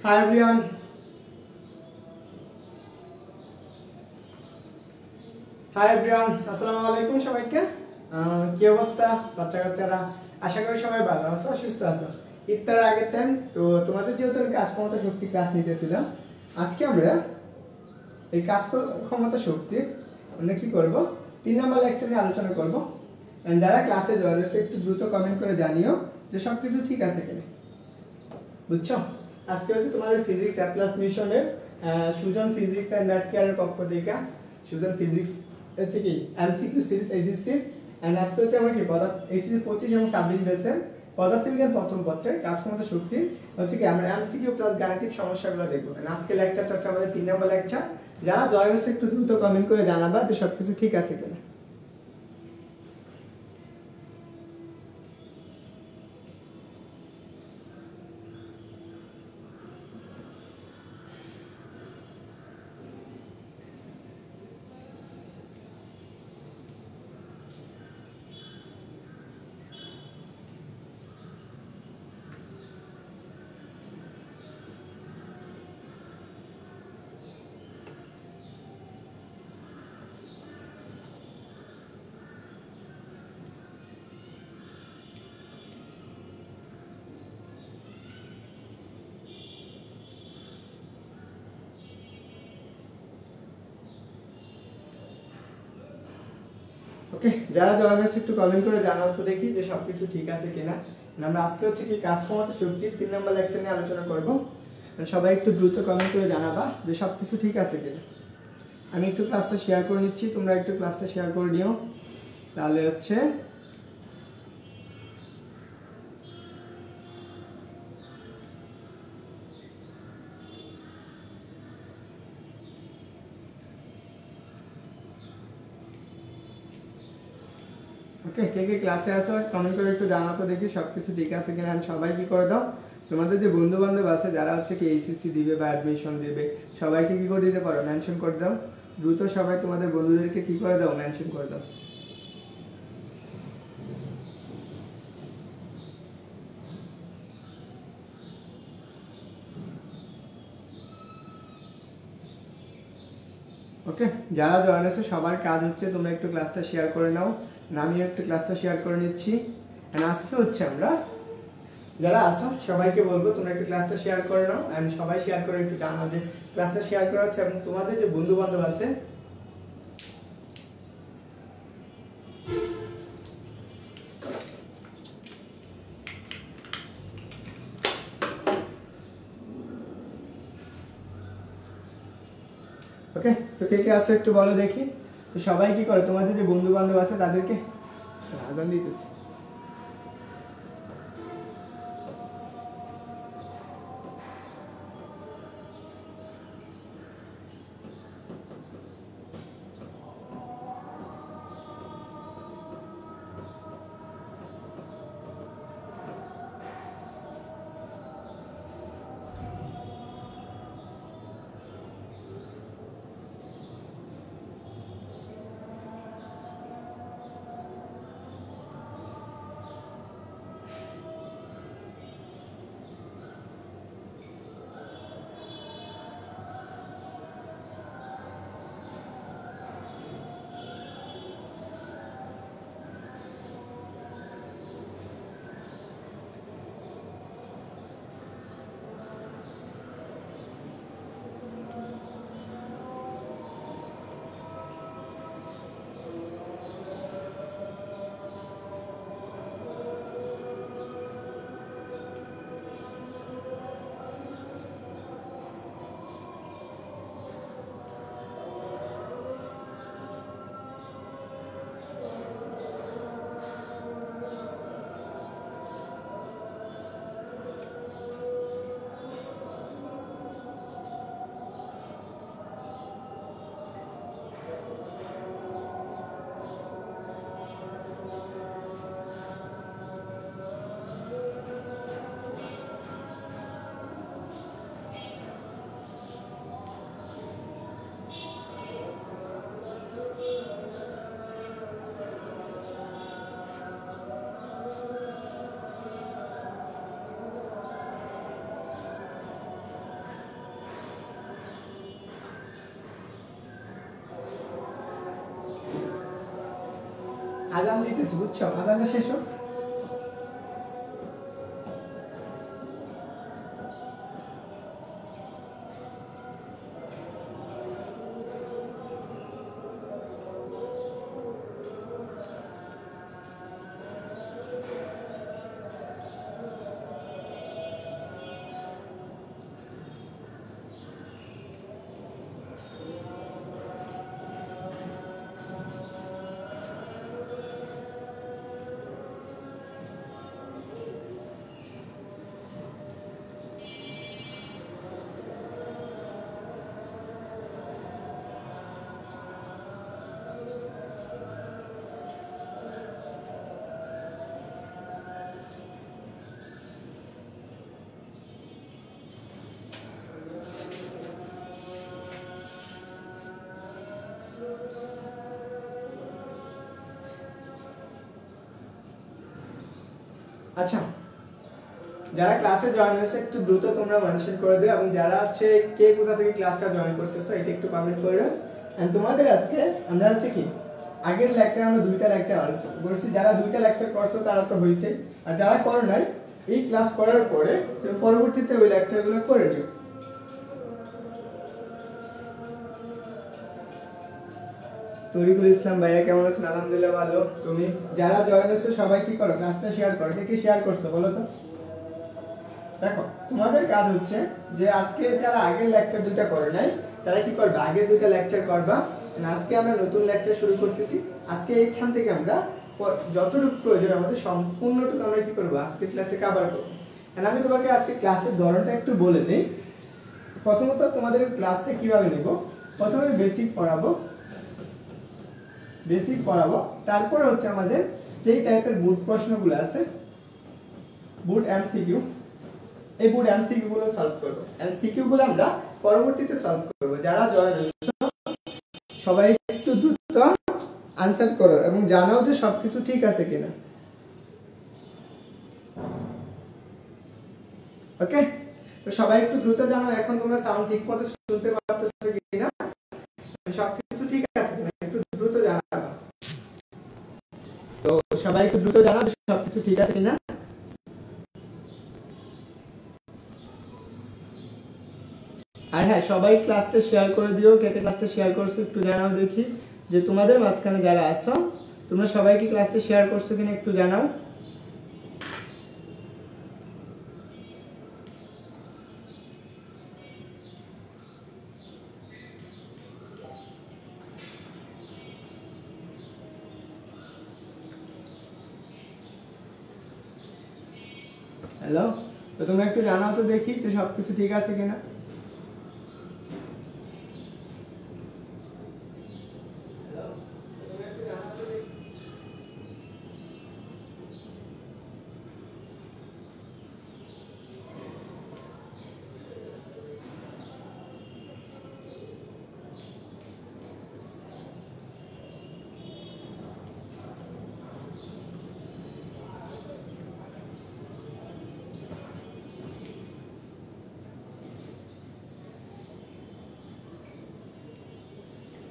Hi everyone, আসসালামু আলাইকুম সবাইকে। কি অবস্থা বাচ্চা কাচ্চারা? আশা করি সবাই ভালো আছো, সুস্থ আছো। ইফতারের আগের টাইম তো তোমাদের যেহেতু আমি কাজ ক্ষমতা শক্তি ক্লাস নিতেছিলাম, আজকে আমরা এই কাজ ক্ষমতা শক্তি আমরা কি করব 3 নম্বর লেকচার নিয়ে আলোচনা করব। যারা ক্লাসে জয়েন হয়েছে একটু দ্রুত কমেন্ট করে জানিও যে সব কিছু ঠিক আছে কিনা, বুঝছো? আজকে হচ্ছে তোমাদের ফিজিক্স অ্যাপ্লাস মিশনের সুজন ফিজিক্স অ্যান্ড ম্যাথ কেয়ারের পক্ষ থেকে সুজন ফিজিক্স হচ্ছে কি এমসিকিউ সিরিজ এসএসসি এন্ড আজকে হচ্ছে আমরা কি পদার্থ এসএসসি 25 এবং 26 বেসের পদার্থবিজ্ঞান প্রথম পত্রের কাজ ক্ষমতা শক্তি হচ্ছে কি আমরা এমসিকিউ প্লাস গাণিতিক সমস্যাগুলো দেখব। আজকে লেকচারটা হচ্ছে আমাদের 3 নম্বর লেকচার। যারা জয়েন হয়েছে একটু দ্রুত কমেন্ট করে জানাবা যে সবকিছু ঠিক আছে কিনা। ওকে, যারা জয়েন হয়েছে একটু কমেন্ট করে জানাও তো দেখি যে সবকিছু ঠিক আছে কিনা। আমরা আজকে হচ্ছে কি কাজ ক্ষমতা শক্তি 3 নম্বর লেকচার নিয়ে আলোচনা করব। সবাই একটু দ্রুত কমেন্ট করে জানাবা যে সবকিছু ঠিক আছে কিনা। আমি একটু ক্লাসটা শেয়ার করে নিচ্ছি, তোমরা একটু ক্লাসটা শেয়ার করে দিও, তাহলে হচ্ছে ওকে। কে কে ক্লাসে আসো কমেন্ট করে একটু জানাও তো দেখি সবকিছু ঠিক আছে কিনা। সবাই কি করে দাও, তোমাদের যে বন্ধু বান্ধব আছে যারা হচ্ছে কি এইচএসসি দিবে বা অ্যাডমিশন দিবে সবাইকে কি করে দিতে পারো, মেনশন করে দাও দ্রুত। সবাই তোমাদের বন্ধুদেরকে কি করে দাও, মেনশন করে দাও। ওকে, যারা জয়েন আছে সবার কাজ হচ্ছে তোমরা একটু ক্লাসটা শেয়ার করে নাও। আমিও একটু ক্লাসটা শেয়ার করে নিচ্ছি। আজকে হচ্ছে আমরা যারা আছো সবাইকে বলবো তোমরা একটু ক্লাসটা শেয়ার করে নাও এন্ড সবাই শেয়ার করে একটু জানাও যে ক্লাসটা শেয়ার করা হচ্ছে এবং তোমাদের যে বন্ধু বান্ধব আছে ওকে। তো কে কে আসো একটু বলো দেখি। তো সবাই কি করে তোমাদের যে বন্ধু বান্ধব আছে তাদেরকে আজান দিতেছে। আজান দিতেছি, বুঝছো? আজানটা শেষ হোক। আচ্ছা, যারা ক্লাসে জয়েন হয়েছে একটু দ্রুত তোমরা মেনশন করে দিও, এবং যারা হচ্ছে কে কোথা থেকে ক্লাসটা জয়েন করতেছো এটা একটু কমেন্ট করে দাও। এন্ড তোমাদের আজকে আমরা হচ্ছে কি আগের লেকচারে আমরা দুইটা লেকচার আলোচনা করছি। যারা দুইটা লেকচার করছো তারা তো হয়েছে, আর যারা করো নাই এই ক্লাস করার পরে তুমি পরবর্তীতে ওই লেকচারগুলো করে নিও। তরিকুল ইসলাম ভাইয়া কেমন আছেন? আলহামদুলিল্লাহ ভালো। তুমি যারা জয়েন হয়েছো সবাই কি করো, ক্লাসটা শেয়ার করো। কে কে শেয়ার করছো বলো তো? দেখো তোমাদের কাজ হচ্ছে যে আজকে যারা আগের লেকচার দুইটা করে নাই তারা কি করবে, আগের দুইটা লেকচার করবা। আজকে আমরা নতুন লেকচার শুরু করতেছি। আজকে এইখান থেকে আমরা যতটুকু প্রয়োজন আমাদের সম্পূর্ণটুকু আমরা কি করবো আজকে ক্লাসে কভার করবো। আমি তোমাকে আজকে ক্লাসের ধরনটা একটু বলে দিই। প্রথমত তোমাদের ক্লাসটা কিভাবে নেব, প্রথমে বেসিক পড়াবো, তারপরে হচ্ছে আমাদের যেই টাইপের বুট প্রশ্নগুলো আছে, বুট এমসিকিউ, এই বুট এমসিকিউ গুলো সলভ করব। এমসিকিউ গুলো আমরা পরবর্তীতে সলভ করব। যারা জয়েন হয়েছে সবাই একটু দ্রুত আনসার করো এবং জানাও যে সবকিছু ঠিক আছে কিনা। ওকে, তো সবাই একটু দ্রুত জানাও এখন তোমরা সাউন্ড ঠিক মতো শুনতে পারতেছো কিনা, সবকিছু ঠিক আছে কিনা একটু দ্রুত জানাও। তো সবাই একটু দ্রুত জানাও সবকিছু ঠিক আছে কিনা। আর হ্যাঁ, সবাই ক্লাসটা শেয়ার করে দিও। কে কে ক্লাসটা শেয়ার করছো একটু জানাও দেখি, যে তোমাদের মাঝখানে যারা আছো তোমরা সবাই কি ক্লাসটা শেয়ার করছো কিনা একটু জানাও। হ্যালো, তো তোমরা একটু জানাও তো দেখি যে সবকিছু ঠিক আছে কিনা।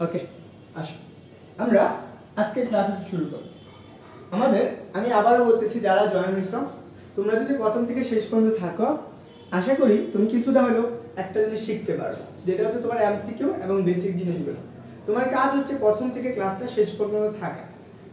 ওকে, আসো আমরা আজকে ক্লাস শুরু করব। আমি আবারও বলতেছি, যারা জয়েন হয়েছো তোমরা যদি প্রথম থেকে শেষ পর্যন্ত থাকো আশা করি তুমি কিছুটা হলেও একটা জিনিস শিখতে পারবে, যেটা হচ্ছে তোমার এমসিকিউ এবং বেসিক জিনিসগুলো। তোমার কাজ হচ্ছে প্রথম থেকে ক্লাসটা শেষ পর্যন্ত থাকা।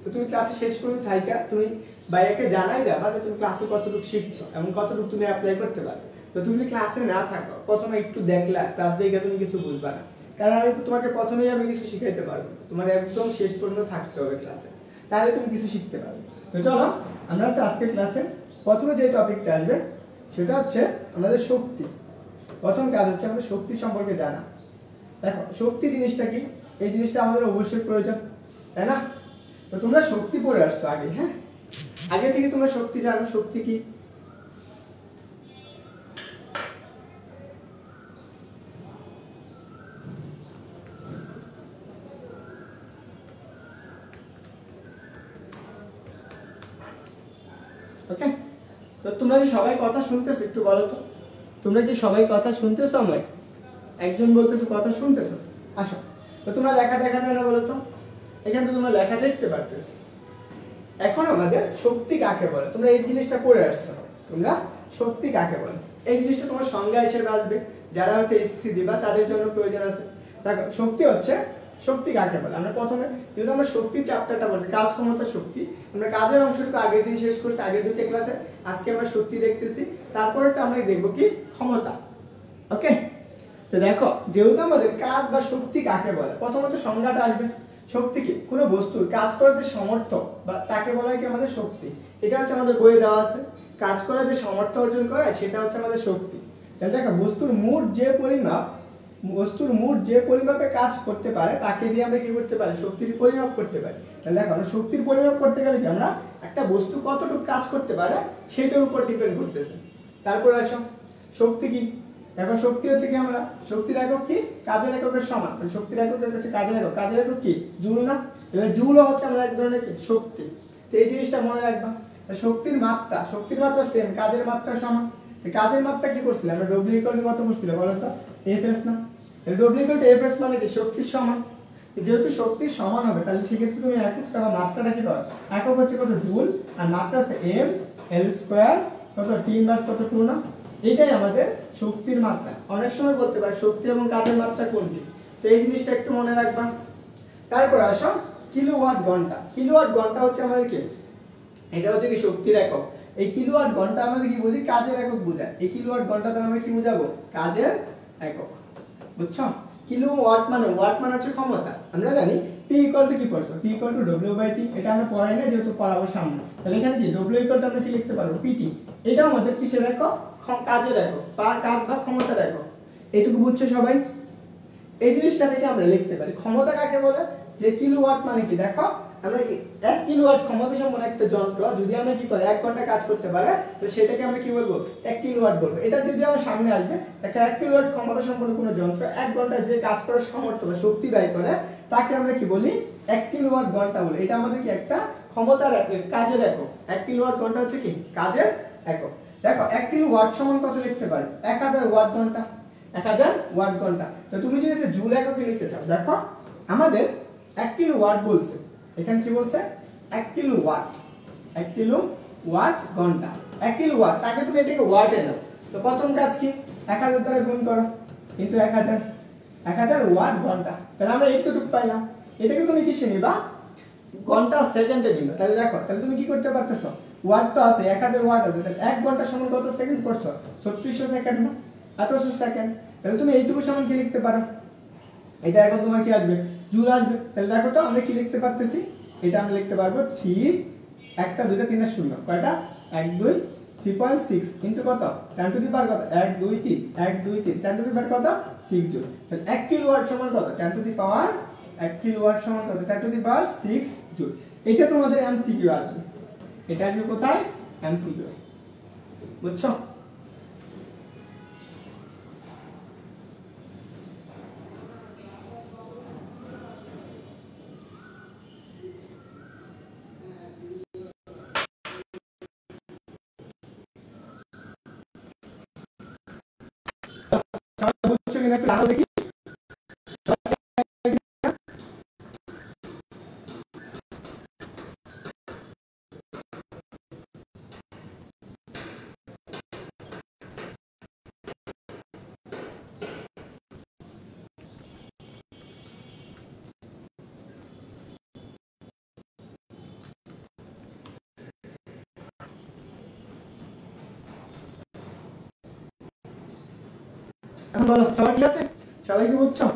তো তুমি ক্লাসে শেষ পর্যন্ত থাকা তুমি ভাইয়াকে জানাই যাবা যে তুমি ক্লাসে কতটুকু শিখছো এবং কতটুকু তুমি অ্যাপ্লাই করতে পারবে। তো তুমি যদি ক্লাসে না থাকো, প্রথমে একটু দেখলা, ক্লাস দেখে তুমি কিছু বুঝবা না, কারণ তোমাকে প্রথমেই আমি কিছু শিখাইতে পারবো। তোমার একদম শেষ পর্যন্ত থাকতে হবে ক্লাসে, তাহলে তুমি কিছু শিখতে পারবে। তো চলো আমরা আজকে ক্লাসে প্রথমে যে টপিকটা আসবে সেটা হচ্ছে আমাদের শক্তি। প্রথম কাজ হচ্ছে আমাদের শক্তি সম্পর্কে জানা। দেখো শক্তি জিনিসটা কি, এই জিনিসটা আমাদের অবশ্যই প্রয়োজন, তাই না? তো তোমরা শক্তি পড়ে আসছো আগে, হ্যাঁ আগে থেকে তোমরা শক্তি জানো, শক্তি কি। ওকে, তো তোমরা কি সবাই কথা শুনতেছো একটু বলো তো, তোমরা কি সবাই কথা শুনতেছো? আমায় একজন বলতেছো কথা শুনতেছো। আসো, তো তোমরা লেখা দেখা যায় না বলো তো? এখানে তো তোমরা লেখা দেখতে পারতেছো। এখন আমাদের শক্তি কাকে বলে, তোমরা এই জিনিসটা পড়ে আসছো, তোমরা শক্তি কাকে বলে এই জিনিসটা তোমার সংজ্ঞা হিসেবে আসবে, যারা হচ্ছে এসএসসি দিবা তাদের জন্য প্রয়োজন আছে। দেখো শক্তি হচ্ছে, শক্তি কাকে বলে আমরা প্রথমে যেহেতু আমরা শক্তি চ্যাপ্টারটা বলছি কাজ ক্ষমতা শক্তি, আমরা কাজের অংশটুকু আগের দিন শেষ করছি আগের দুটো ক্লাসে, আজকে আমরা শক্তি দেখতেছি, তারপরটা আমরা দেখবো কি ক্ষমতা। ওকে, তো দেখো যেহেতু আমাদের কাজ বা শক্তি কাকে বলে, প্রথমত সংজ্ঞাটা আসবে। শক্তি কি? কোনো বস্তুর কাজ করার যে সামর্থ্য বা তাকে বলা হয় কি আমাদের শক্তি। এটা হচ্ছে আমাদের বইয়ে দেওয়া আছে, কাজ করার যে সামর্থ্য অর্জন করে সেটা হচ্ছে আমাদের শক্তি। তাহলে দেখো বস্তুর মোট যে পরিমাপে কাজ করতে পারে তাকে দিয়ে আমরা কি করতে পারি, শক্তির পরিমাপ করতে পারি। তাহলে দেখো আমরা শক্তির পরিমাপ করতে গেলে কি আমরা একটা বস্তু কতটুকু কাজ করতে পারে সেটার উপর ডিপেন্ড করতেছে। তারপর আসো শক্তি কি, দেখো শক্তি হচ্ছে কি আমরা শক্তির একক কি, কাজের এককের সমান। শক্তির একক হচ্ছে কাজের একক, কাজের একক কি জুল না, তাহলে জুলও হচ্ছে আমরা এক ধরনের কি শক্তি। তো এই জিনিসটা মনে রাখবা। শক্তির মাত্রা সেম, কাজের মাত্রা সমান। কাজের মাত্রা কি করছিলাম আমরা, ডব্লিউ ইকুয়াল টু কত করছিলাম বলো তো, এফএস না। তাহলে ডব্লিউ ইকুয়াল টু এফএস মানে কি শক্তির সমান। যেহেতু শক্তির সমান হবে তাহলে সেক্ষেত্রে তুমি এককটা বা মাত্রাটা কি পাবে, একক হচ্ছে কত জুল আর মাত্রা হচ্ছে এম এল স্কোয়ার কত টি ইনভার্স কত 2 না। এটাই আমাদের শক্তির মাত্রা। অনেক সময় বলতে পারে শক্তি এবং কাজের মাত্রা কোনটি, তো এই জিনিসটা একটু মনে রাখবা। তারপর আসো কিলোওয়াট ঘন্টা। কিলোওয়াট ঘন্টা হচ্ছে আমাদের কি, এটা হচ্ছে কি শক্তির একক। এই কিলোওয়াট ঘন্টা আমাদের কি বুঝি, কাজের একক বোঝায়। এই কিলোওয়াট ঘন্টা দ্বারা আমরা কি বুঝাবো, কাজের একক। বুঝছো? কিলোওয়াট মানে ওয়াট মানে হচ্ছে ক্ষমতা। আমরা জানি P ইকুয়াল টু কি পড়ছো, P ইকুয়াল টু W/T। এটা আমরা পড়াই না যেহেতু পড়াবো সামনে। তাহলে এখানে কি W ইকুয়াল টু আমরা কি লিখতে পারবো, PT। এটা আমাদের কিসের একক, কাজের একক বা কাজ বা ক্ষমতার একক। এইটুকু বুঝছো সবাই? এই জিনিসটা থেকে আমরা লিখতে পারি ক্ষমতা কাকে বলে, যে কিলোওয়াট মানে কি, দেখো আমরা 1 কিলোওয়াট ক্ষমতা সম্পন্ন একটা যন্ত্র যদি আমরা কি করে 1 ঘন্টা কাজ করতে পারে তো সেটাকে আমরা কি বলবো, 1 কিলোওয়াট বলবো। এটা যদি আমার সামনে আসবে একটা 1 কিলোওয়াট ক্ষমতা সম্পন্ন কোনো যন্ত্র 1 ঘন্টায় যে কাজ করার সামর্থ্য বা শক্তি ব্যয় করে তাকে আমরা কি বলি, 1 কিলোওয়াট ঘন্টা বলি। এটা আমাদের কি একটা ক্ষমতার কাজের একক। 1 কিলোওয়াট ঘন্টা হচ্ছে কি কাজের একক। দেখো 1 কিলোওয়াট সমান কত লিখতে পারি, 1000 ওয়াট ঘন্টা। 1000 ওয়াট ঘন্টা। তো তুমি যদি এটা জুল এককে লিখতে চাও, দেখো আমাদের 1 কিলোওয়াট বলছে, এখানে কি বলছে 1 কিলোওয়াট, 1 কিলোওয়াট ঘন্টা। 1 কিলোওয়াট তাকে তুমি এটাকে ওয়াটে দাও, তো প্রথম কাজ কি 1000 দ্বারা গুণ করো ইনটু 1000 ওয়াট ঘন্টা। তাহলে আমরা এইটুকু পাইলাম। এটাকে তুমি কিসে নিবা, ঘন্টা সেকেন্ডে নিবা। তাহলে দেখো তাহলে তুমি কি করতে পারতেছো, ওয়াট তো আছে 1000 ওয়াট আছে, তাহলে 1 ঘন্টা সমান কত সেকেন্ড করছো, 3600 সেকেন্ড না, 800 সেকেন্ড। তাহলে তুমি এইটুকু সমান কি লিখতে পারো, এটা এখন তোমার কি আসবে, জুল আসবে। তাহলে দেখো তো আমরা কি লিখতে পারতেছি, এটা আমরা লিখতে পারবো 3 একটা 2টা 3টা 0 কয়টা 1 2 3.6 ইনটু কত 10 টু দি পাওয়ার কত 1 2 3 1 2 3 10 টু দি পাওয়ার কত 6 জুল। তাহলে 1 কিলোওয়াট সমান কত 10 টু দি পাওয়ার 1 কিলোওয়াট সমান কত 10 টু দি পাওয়ার 6 জুল। এটা তোমাদের এমসিকিউ আসবে, এটা আসবে কোথায়, এমসিকিউ। বুঝছো? বুঝছো কিনা একটু দেখি। এখন বলো সবাই ঠিক আছে, সবাই কি বুঝছো?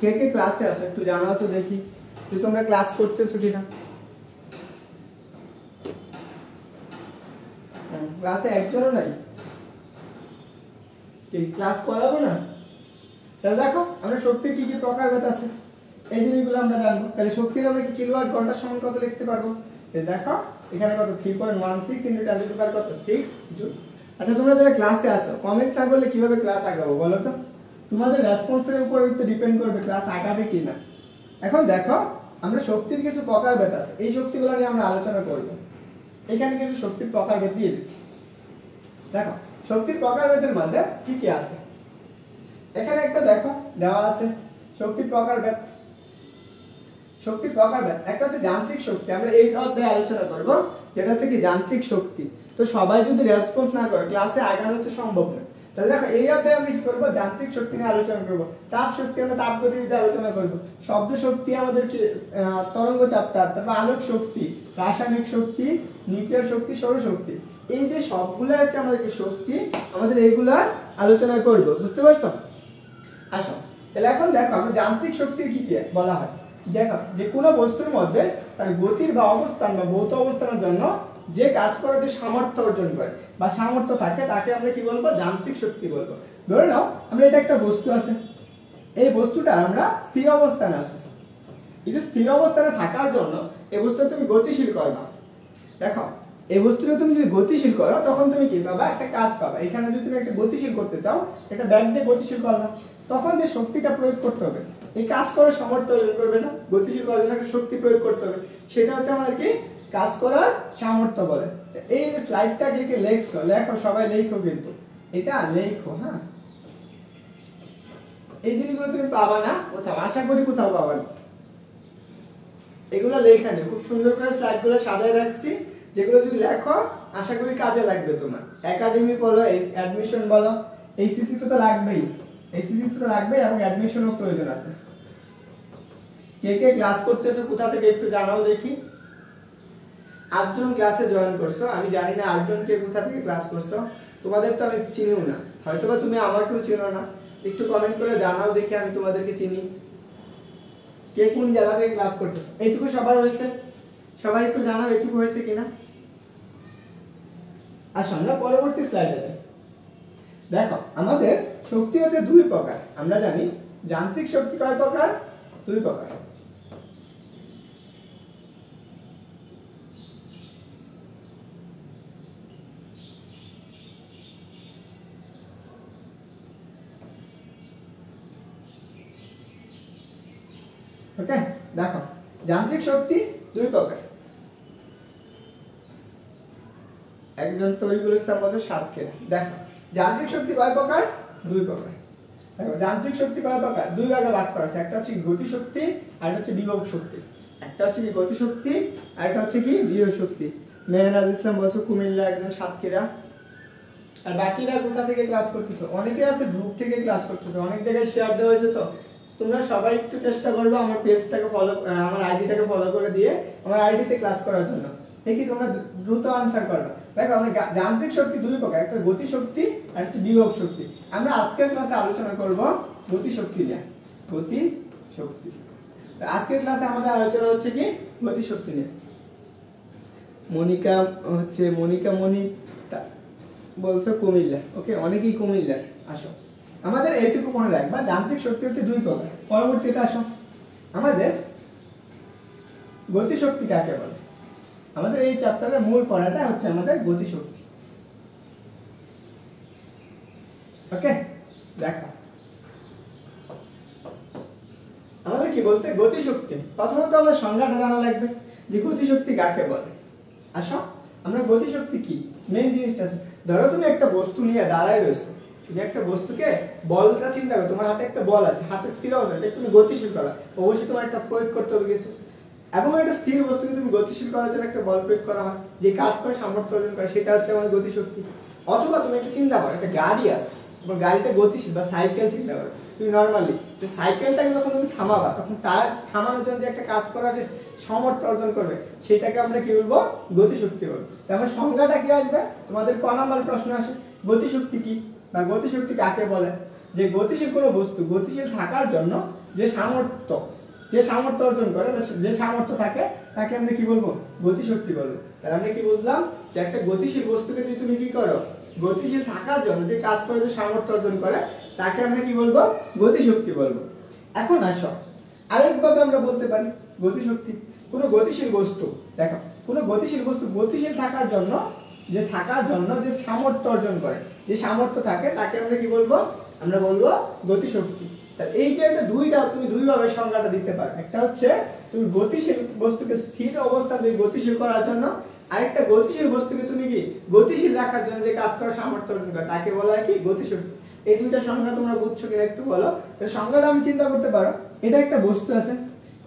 কে কে ক্লাসে আছো একটু জানাও তো দেখি, যে তোমরা ক্লাস করতেছো কিনা। ক্লাসে একজনও নাই, ক্লাস করাবো না? তাহলে দেখো আমরা শক্তির কি কি প্রকারভেদ আছে এই জিনিসগুলো আমরা জানবো। তাহলে শক্তির আমরা কি কিলোওয়াট ঘন্টা সমান কত লিখতে পারবো, দেখো এখানে কত 3.16 ইনটু 10 টু দি পাওয়ার কত 6 জুল। আচ্ছা তোমরা যারা ক্লাসে আসো কমেন্ট না করলে কিভাবে ক্লাস আগাবো বলো তো, তোমাদের রেসপন্সের উপর তো ডিপেন্ড করবে ক্লাস আগাবে কিনা। এখন দেখো আমরা শক্তির কিছু প্রকারভেদ আছে, এই শক্তিগুলো নিয়ে আমরা আলোচনা করব। এখানে কিছু শক্তির প্রকারভেদ দিয়ে দিচ্ছি। দেখো শক্তির প্রকারভেদের মধ্যে কি কি আছে, এখানে একটা দেখো দেওয়া আছে শক্তির প্রকারভেদ। শক্তির প্রকারভেদ একটা হচ্ছে যান্ত্রিক শক্তি, আমরা এই অধ্যায়ে আলোচনা করব, যেটা হচ্ছে কি যান্ত্রিক শক্তি। তো সবাই যদি রেসপন্স না করে ক্লাসে আগানো তো সম্ভব নয়। তাহলে দেখো এই অধ্যায়ে আমরা কি করব, যান্ত্রিক শক্তি নিয়ে আলোচনা করব। তাপ শক্তি আমরা তাপগতিবিদ্যা আলোচনা করব। শব্দ শক্তি আমাদের কি তরঙ্গ চাপটা, তারপর আলোক শক্তি, রাসায়নিক শক্তি, নিউক্লিয়ার শক্তি, সৌরশক্তি, এই যে সবগুলো হচ্ছে আমাদের কি শক্তি, আমাদের এইগুলা আলোচনা করব, বুঝতে পারছো? আসো তাহলে এখন দেখো আমরা যান্ত্রিক শক্তির কি কি বলা হয়। দেখো যে কোনো বস্তুর মধ্যে তার গতির বা অবস্থান বা ভৌত অবস্থানের জন্য যে কাজ করার যে সামর্থ্য অর্জন করে বা সামর্থ্য থাকে তাকে আমরা কি বলবো, যান্ত্রিক শক্তি বলবো। ধরে নাও আমরা এটা একটা বস্তু আছে, এই বস্তুটা আমরা স্থির অবস্থানে আছে, এই যে স্থির অবস্থানে থাকার জন্য এই বস্তুটা তুমি গতিশীল করবা। দেখো এই বস্তুটা তুমি যদি গতিশীল করো তখন তুমি কি পাবা, একটা কাজ পাবা। এখানে যদি তুমি একটা গতিশীল করতে চাও, একটা ব্যাগ দিয়ে গতিশীল করলা, তখন যে শক্তিটা প্রয়োগ করতে হবে, এই কাজ করার সামর্থ্য অর্জন করবে না, গতিশীল করার জন্য একটা শক্তি প্রয়োগ করতে হবে, সেটা হচ্ছে আমাদের কি কাজ করার সামর্থ্য বলে। এই যে স্লাইডটা দিকে লেখছো, লেখো সবাই লেখো, কিন্তু এটা লেখো, হ্যাঁ এই জিনিসগুলো তুমি পাবা না কোথাও, আশা করি কোথাও পাবা না। এগুলো লেখা নেই, খুব সুন্দর করে স্লাইডগুলো সাজায় রাখছি, যেগুলো যদি লেখো আশা করি কাজে লাগবে তোমার। একাডেমি বলো, অ্যাডমিশন বলো, এইচএসসি তো লাগবেই, এইচএসসি তো লাগবেই, এবং অ্যাডমিশনও প্রয়োজন আছে। কে কে ক্লাস করতেছো কোথা থেকে একটু জানাও দেখি। 8 জন ক্লাসে জয়েন করছো, আমি জানি না 8 জন কে কোথা থেকে ক্লাস করছো, তোমাদের তো আমি চিনিও না, হয়তোবা তুমি আমাকেও চিনো না, একটু কমেন্ট করে জানাও দেখি, আমি তোমাদেরকে চিনি। কে কোন জায়গা থেকে ক্লাস করতেছো, এইটুকু সবার হয়েছে? সবাই একটু জানাও এইটুকু হয়েছে কিনা। আসো আমরা পরবর্তী স্লাইডে যাই। দেখো আমাদের শক্তি হচ্ছে 2 প্রকার, আমরা জানি যান্ত্রিক শক্তি কয় প্রকার, 2 প্রকার। ওকে দেখো যান্ত্রিক শক্তি 2 প্রকার। একজন তরিকুল ইসলাম বলছে সাতক্ষীরা। দেখো যান্ত্রিক শক্তি কয় প্রকার, 2 প্রকার। দেখো যান্ত্রিক শক্তি কয় প্রকার, 2 ভাগে ভাগ করা আছে, একটা হচ্ছে গতি শক্তি আর একটা হচ্ছে বিভব শক্তি। একটা হচ্ছে কি গতি শক্তি আর একটা হচ্ছে কি বিভব শক্তি। মেহরাজ ইসলাম বলছো কুমিল্লা, একজন সাতক্ষীরা। আর বাকিরা কোথা থেকে ক্লাস করতেছো, অনেকে আছে গ্রুপ থেকে ক্লাস করতেছো, অনেক জায়গায় শেয়ার দেওয়া হয়েছে। তো তোমরা সবাই একটু চেষ্টা করবে আমার পেজটাকে ফলো, আমার আইডিটাকে ফলো করে দিয়ে আমার আইডিতে ক্লাস করার জন্য, দেখি তোমরা দ্রুত আনসার করবে। দেখো আমরা যান্ত্রিক শক্তি 2 প্রকার, একটা গতি শক্তি আর হচ্ছে বিভব শক্তি। আমরা আজকের ক্লাসে আলোচনা করব গতি শক্তি নিয়ে, গতি শক্তি। আজকের ক্লাসে আমাদের আলোচনা হচ্ছে কি গতি শক্তি নিয়ে। মনিকা বলছো কুমিল্লা, ওকে অনেকেই কুমিল্লার। আসো আমাদের এইটুকু মনে রাখবা, যান্ত্রিক শক্তি হচ্ছে 2 প্রকার। পরবর্তীতে আসো আমাদের গতি শক্তি কাকে বলে। আমাদের এই চ্যাপ্টারের মূল পড়াটা হচ্ছে আমাদের গতি শক্তি। ওকে দেখো আমাদের কি বলছে গতি শক্তি। প্রথমত আমাদের সংজ্ঞাটা জানা লাগবে যে গতি শক্তি কাকে বলে। আসো আমরা গতি শক্তি কি মেইন জিনিসটা, ধরো তুমি একটা বস্তু নিয়ে দাঁড়ায় রয়েছো, তুমি একটা বস্তুকে বলটা চিন্তা করো, তোমার হাতে একটা বল আছে, হাতে স্থির অবস্থা, তুমি গতিশীল করা, অবশ্যই তোমার একটা প্রয়োগ করতে হবে কিছু, এবং একটা স্থির বস্তুকে তুমি গতিশীল করার জন্য একটা বল প্রয়োগ করা হয়, যে কাজ করে সামর্থ্য অর্জন করে, সেটা হচ্ছে আমাদের গতিশক্তি। অথবা তুমি একটা চিন্তা করো, একটা গাড়ি আছে, তোমার গাড়িটা গতিশীল, বা সাইকেল চিন্তা করো তুমি নর্মালি, যে সাইকেলটাকে যখন তুমি থামাবা তখন তার থামানোর জন্য যে একটা কাজ করার যে সামর্থ্য অর্জন করবে, সেটাকে আমরা কি বলবো, গতিশক্তি বলবো। তার সংজ্ঞাটা কি আসবে তোমাদের ক নাম্বার প্রশ্ন আসে, গতিশক্তি কি বা গতিশক্তি কাকে বলে। যে গতিশীল কোনো বস্তু গতিশীল থাকার জন্য যে সামর্থ্য অর্জন করে, যে সামর্থ্য থাকে, তাকে আমরা কি বলবো, গতিশক্তি বলবো। তাহলে আমরা কি বুঝলাম, যে একটা গতিশীল বস্তুকে যদি তুমি কি করো, গতিশীল থাকার জন্য যে কাজ করে, যে সামর্থ্য অর্জন করে, তাকে আমরা কি বলবো, গতিশক্তি বলবো। এখন আসো আরেকভাবে আমরা বলতে পারি গতিশক্তি কোনো গতিশীল বস্তু, দেখো কোনো গতিশীল বস্তু গতিশীল থাকার জন্য যে সামর্থ্য অর্জন করে, যে সামর্থ্য থাকে, তাকে আমরা কি বলবো, আমরা বলবো গতিশক্তি। তাহলে এই যে একটা তুমি 2 ভাবে সংজ্ঞাটা দিতে পারো। একটা হচ্ছে তুমি গতিশীল বস্তুকে স্থির অবস্থায় গতিশীল করার জন্য আরেকটা গতিশীল বস্তুকে তুমি কি গতিশীল রাখার জন্য যে কাজ করার সামর্থ্য অর্জন করে তাকে বলা হয় কি গতিশক্তি। এই দুইটা সংজ্ঞা তোমরা বুঝছো কিনা একটু বলো। তো সংজ্ঞাটা আমি চিন্তা করতে পারো, এটা একটা বস্তু আছে,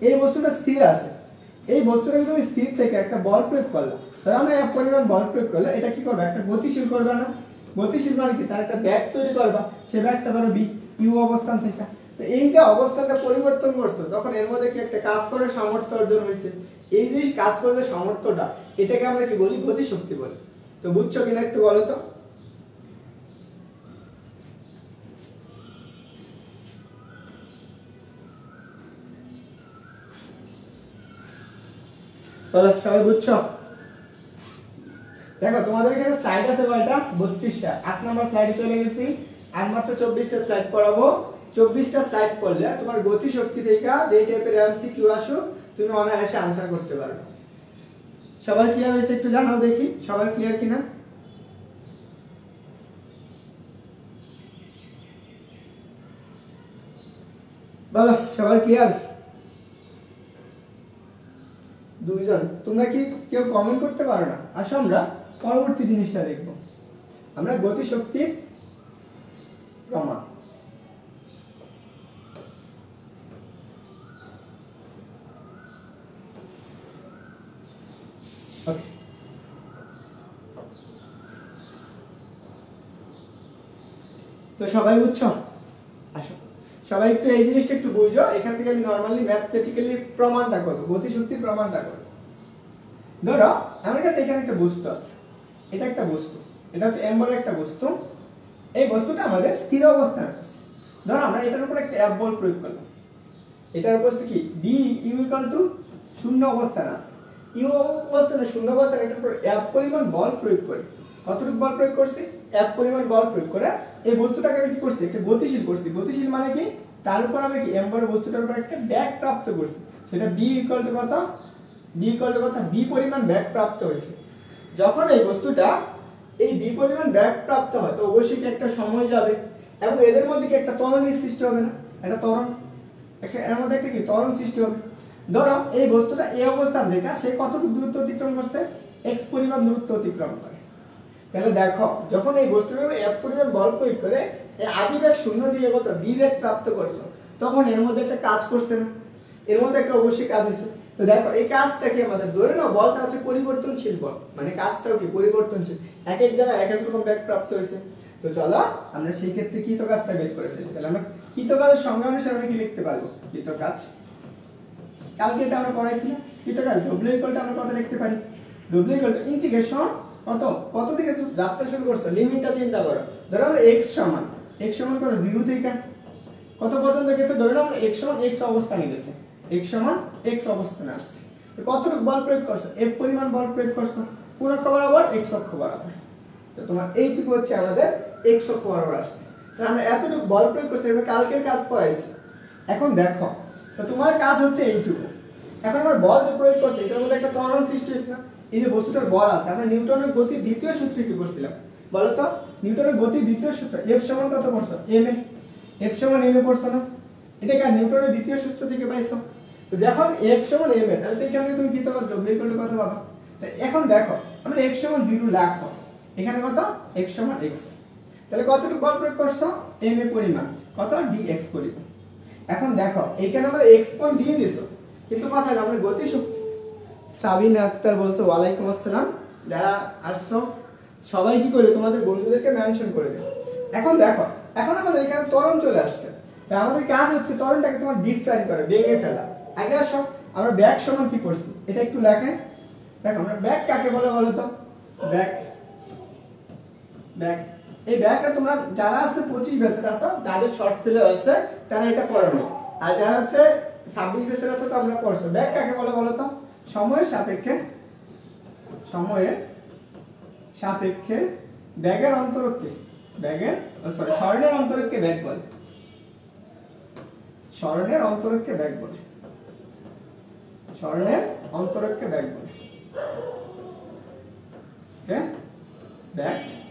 এই বস্তুটা স্থির আছে, এই বস্তুটাকে তুমি স্থির থেকে একটা বল প্রয়োগ করলে, ধরো আমরা এক পরিমাণ বল প্রয়োগ করলে এটা কি করবে, একটা গতিশীল করবে না? গতিশীল মানে কি, তার একটা ব্যাগ তৈরি করবা, সে ব্যাগটা ধরো বি ইউ অবস্থান থেকে, তো এই যে অবস্থানটা পরিবর্তন করছো তখন এর মধ্যে কি একটা কাজ করার সামর্থ্য অর্জন হয়েছে। এই যে কাজ করে যে সামর্থ্যটা, এটাকে আমরা কি বলি, গতিশক্তি বলি। তো বুঝছো কিনা একটু বলো তো। বলো সবাই বুঝছো? দেখো তোমাদের এখানে স্লাইড আছে কয়টা, 32টা। 8 নম্বর স্লাইডে চলে গেছি, আর মাত্র 24টা স্লাইড পড়াবো। 24টা স্লাইড পড়লে তোমার গতিশক্তি থেকে যে টাইপের এমসিকিউ আসুক তুমি অনায়াসে আনসার করতে পারবে। সবার ক্লিয়ার হয়েছে একটু জানাও দেখি, সবার ক্লিয়ার কিনা। বলো সবার ক্লিয়ার? দুইজন, তোমরা কি কেউ কমেন্ট করতে পারো না? আসো আমরা পরবর্তী জিনিসটা দেখব, আমরা গতিশক্তির প্রমাণ। ওকে, তো সবাই বুঝছো? আসো সবাই একটু এই জিনিসটা একটু বুঝো। এখান থেকে আমি নরমালি ম্যাথমেটিক্যালি প্রমাণটা করব, গতিশক্তির প্রমাণটা করব। ধরো আমার কাছে এখানে একটা বস্তু আছে, এটা একটা বস্তু, এটা হচ্ছে এম বলের একটা বস্তু। এই বস্তুটা আমাদের স্থির অবস্থায় আছে। ধরো আমরা এটার উপর একটা এফ বল প্রয়োগ করলাম, এটার উপস্থিতি কি বি ইউ ইকুয়াল টু শূন্য অবস্থান আছে, ইউ অবস্থানে শূন্য অবস্থানে এটার উপর এফ পরিমাণ বল প্রয়োগ করি। কতটুকু বল প্রয়োগ করছি, এফ পরিমাণ বল প্রয়োগ করে এই বস্তুটাকে আমি কি করছি, একটা গতিশীল করছি। গতিশীল মানে কি, তার উপর আমি কি এম বলের বস্তুটার উপর একটা ব্যাগ প্রাপ্ত করছি, সেটা বি ইকুয়াল টু কত, বি ইকুয়াল টু কত, বি পরিমাণ ব্যাগ প্রাপ্ত হয়েছে। যখন এই বস্তুটা এই বি পরিমাণ ব্যাগ প্রাপ্ত হয় তো অবশ্যই কি একটা সময় যাবে, এবং এদের মধ্যে কি একটা ত্বরণের সৃষ্টি হবে না, একটা ত্বরণ, এর মধ্যে একটা কি ত্বরণ সৃষ্টি হবে। ধরো এই বস্তুটা এই অবস্থান থেকে সে কতটুকু দূরত্ব অতিক্রম করছে, এক্স পরিমাণ দূরত্ব অতিক্রম করে। তাহলে দেখো যখন এই বস্তুটার উপর এফ পরিমাণ বল প্রয়োগ করে এই আদি বেগ শূন্য থেকে কত বি বেগ প্রাপ্ত করছো, তখন এর মধ্যে একটা কাজ করছে না, এর মধ্যে একটা অবশ্যই কাজ হয়েছে। তো দেখো এই কাজটা কি আমাদের ধরে নাও বলটা হচ্ছে পরিবর্তনশীল বল, মানে কাজটাও কি পরিবর্তনশীল, এক এক জায়গায় এক এক রকম বেগ প্রাপ্ত হয়েছে। তো চলো আমরা সেই ক্ষেত্রে কৃত কাজটা বের করে ফেলি। তাহলে আমরা কৃত কাজের সংজ্ঞা অনুসারে আমরা কি লিখতে পারবো, কৃত কাজ, কালকে এটা আমরা পড়াইছিলাম। কৃত কাজ ডব্লিউ ইকুয়াল টু আমরা কত লিখতে পারি, ডব্লিউ ইকুয়াল টু ইন্টিগ্রেশন কত, কত থেকে যাত্রা শুরু করছো, লিমিটটা চিন্তা করো। ধরো আমরা x সমান কত 0 থেকে কত পর্যন্ত গেছে, ধরে নাও আমরা x সমান x অবস্থানে গেছে, x সমান x অবস্থানে আসছে। তো কতটুকু বল প্রয়োগ করছো, f পরিমাণ বল প্রয়োগ করছো, কোন অক্ষ বরাবর, x অক্ষ বরাবর। তো তোমার এইটুকু হচ্ছে আমাদের x অক্ষ বরাবর আসছে। তাহলে আমরা এতটুকু বল প্রয়োগ করছি, আমরা কালকের কাজ পড়াইছি। এখন দেখো তো তোমার কাজ হচ্ছে এইটুকু। এখন আমরা বল যে প্রয়োগ করছি এটার মধ্যে একটা ত্বরণ সৃষ্টি হয়েছে না, এই যে বস্তুটার বল আছে, আমরা নিউটনের গতির দ্বিতীয় সূত্র কি করছিলাম বলো তো, নিউটনের গতির দ্বিতীয় সূত্র F সমান কত পড়ছো, m এ, F সমান m এ পড়ছো না, এটা কি নিউটনের দ্বিতীয় সূত্র থেকে পাইছো। তো যখন F সমান m এ, তাহলে এখানে তুমি কৃত কাজ W ইকুয়াল টু কত পাবা। তো এখন দেখো আমরা x সমান 0 রাখো, এখানে কত x সমান x, তাহলে কতটুকু বল প্রয়োগ করছো, m এ পরিমাণ কত dx পরিমাণ। এখন দেখো এখানে আমরা x পয়েন্ট দিয়ে দিছো, কিন্তু কথা হলো আমরা গতিশক্তি, সাবিনা আক্তার বলছো ওয়ালাইকুম আসসালাম, যারা আসছো সবাই কি করে তোমাদের বন্ধুদেরকে মেনশন করে দেবে। এখন দেখো এখন আমাদের এখানে ত্বরণ চলে আসছে, তাই আমাদের কাজ হচ্ছে ত্বরণটাকে তোমার ডিফাইন করে ভেঙে ফেলা। আগে আসো আমরা ব্যাক সমান কি করছি এটা একটু লেখাই। দেখো আমরা ব্যাক কাকে বলে বলো তো, ব্যাক, ব্যাক, এই ব্যাকে তোমরা যারা আছে 25 ব্যাচের আছো যাদের শর্ট সেলে আছে তারা এটা পড়ানো, আর যারা হচ্ছে 26 ব্যাচের আছে তো আমরা পড়ছো। ব্যাক কাকে বলে বলো তো, সময়ের সাপেক্ষে, সময়ের সাপেক্ষে ব্যাগের অন্তরককে, ব্যাগের সরি স্বর্ণের অন্তরককে ব্যাগ বলে, স্বর্ণের অন্তরককে ব্যাগ বলে, স্বর্ণের অন্তরককে ব্যাগ বলে, ওকে ব্যাগ বলে।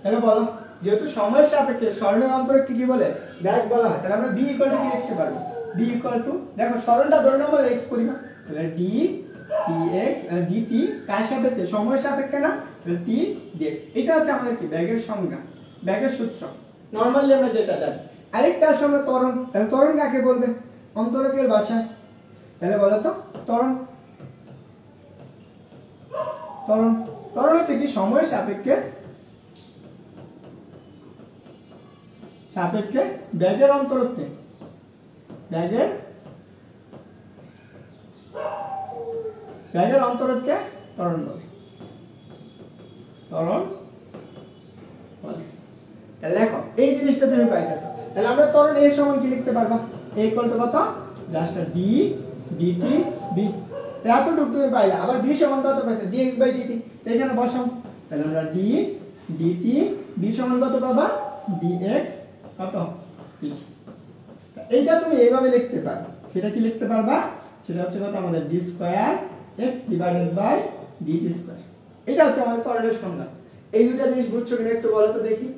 তাহলে বলো যেহেতু সময়ের সাপেক্ষে স্মরণের অন্তরকে কি বলে ব্যাগ বলা হয়, তাহলে আমরা b ইকুয়াল টু কি লিখতে পারবো, b ইকুয়াল টু দেখো স্মরণটা ধরে নাও আমরা x করি না, তাহলে d dx dt কার সাপেক্ষে সময়ের সাপেক্ষে না, তাহলে t dx। এটা হচ্ছে আমাদের কি ব্যাগের সংজ্ঞা, ব্যাগের সূত্র নরমালি আমরা যেটা জানি। আরেকটা আসলে আমরা ত্বরণ, তাহলে ত্বরণ কাকে বলবে অন্তরকের ভাষায়, তাহলে বলো তো ত্বরণ। ত্বরণ ত্বরণ হচ্ছে কি সময়ের সাপেক্ষে সাপেক্ষে ব্যাগের অন্তরত্বে, ব্যাগের অন্তরকে ত্বরণ বলে, ত্বরণ বলে। তাহলে দেখো এই জিনিসটা তুমি পাইতেছো, তাহলে আমরা ত্বরণ এর সমান কি লিখতে পারবা, a ইকুয়াল টু কত জাস্ট d dt b, এতটুকু তুমি পাইলা। আবার b সমান কত পাইছো dx বাই dt, এখানে বসাও, তাহলে আমরা d dt b সমান কত পাবা dx কত dt। এইটা তুমি এইভাবে লিখতে পারো, সেটা কি লিখতে পারবা, সেটা হচ্ছে কত আমাদের d square x divided by dt square. এটা হচ্ছে আমাদের ত্বরণের সংজ্ঞা। এই দুটো জিনিস বুঝছো কিনা একটু বলো তো দেখি।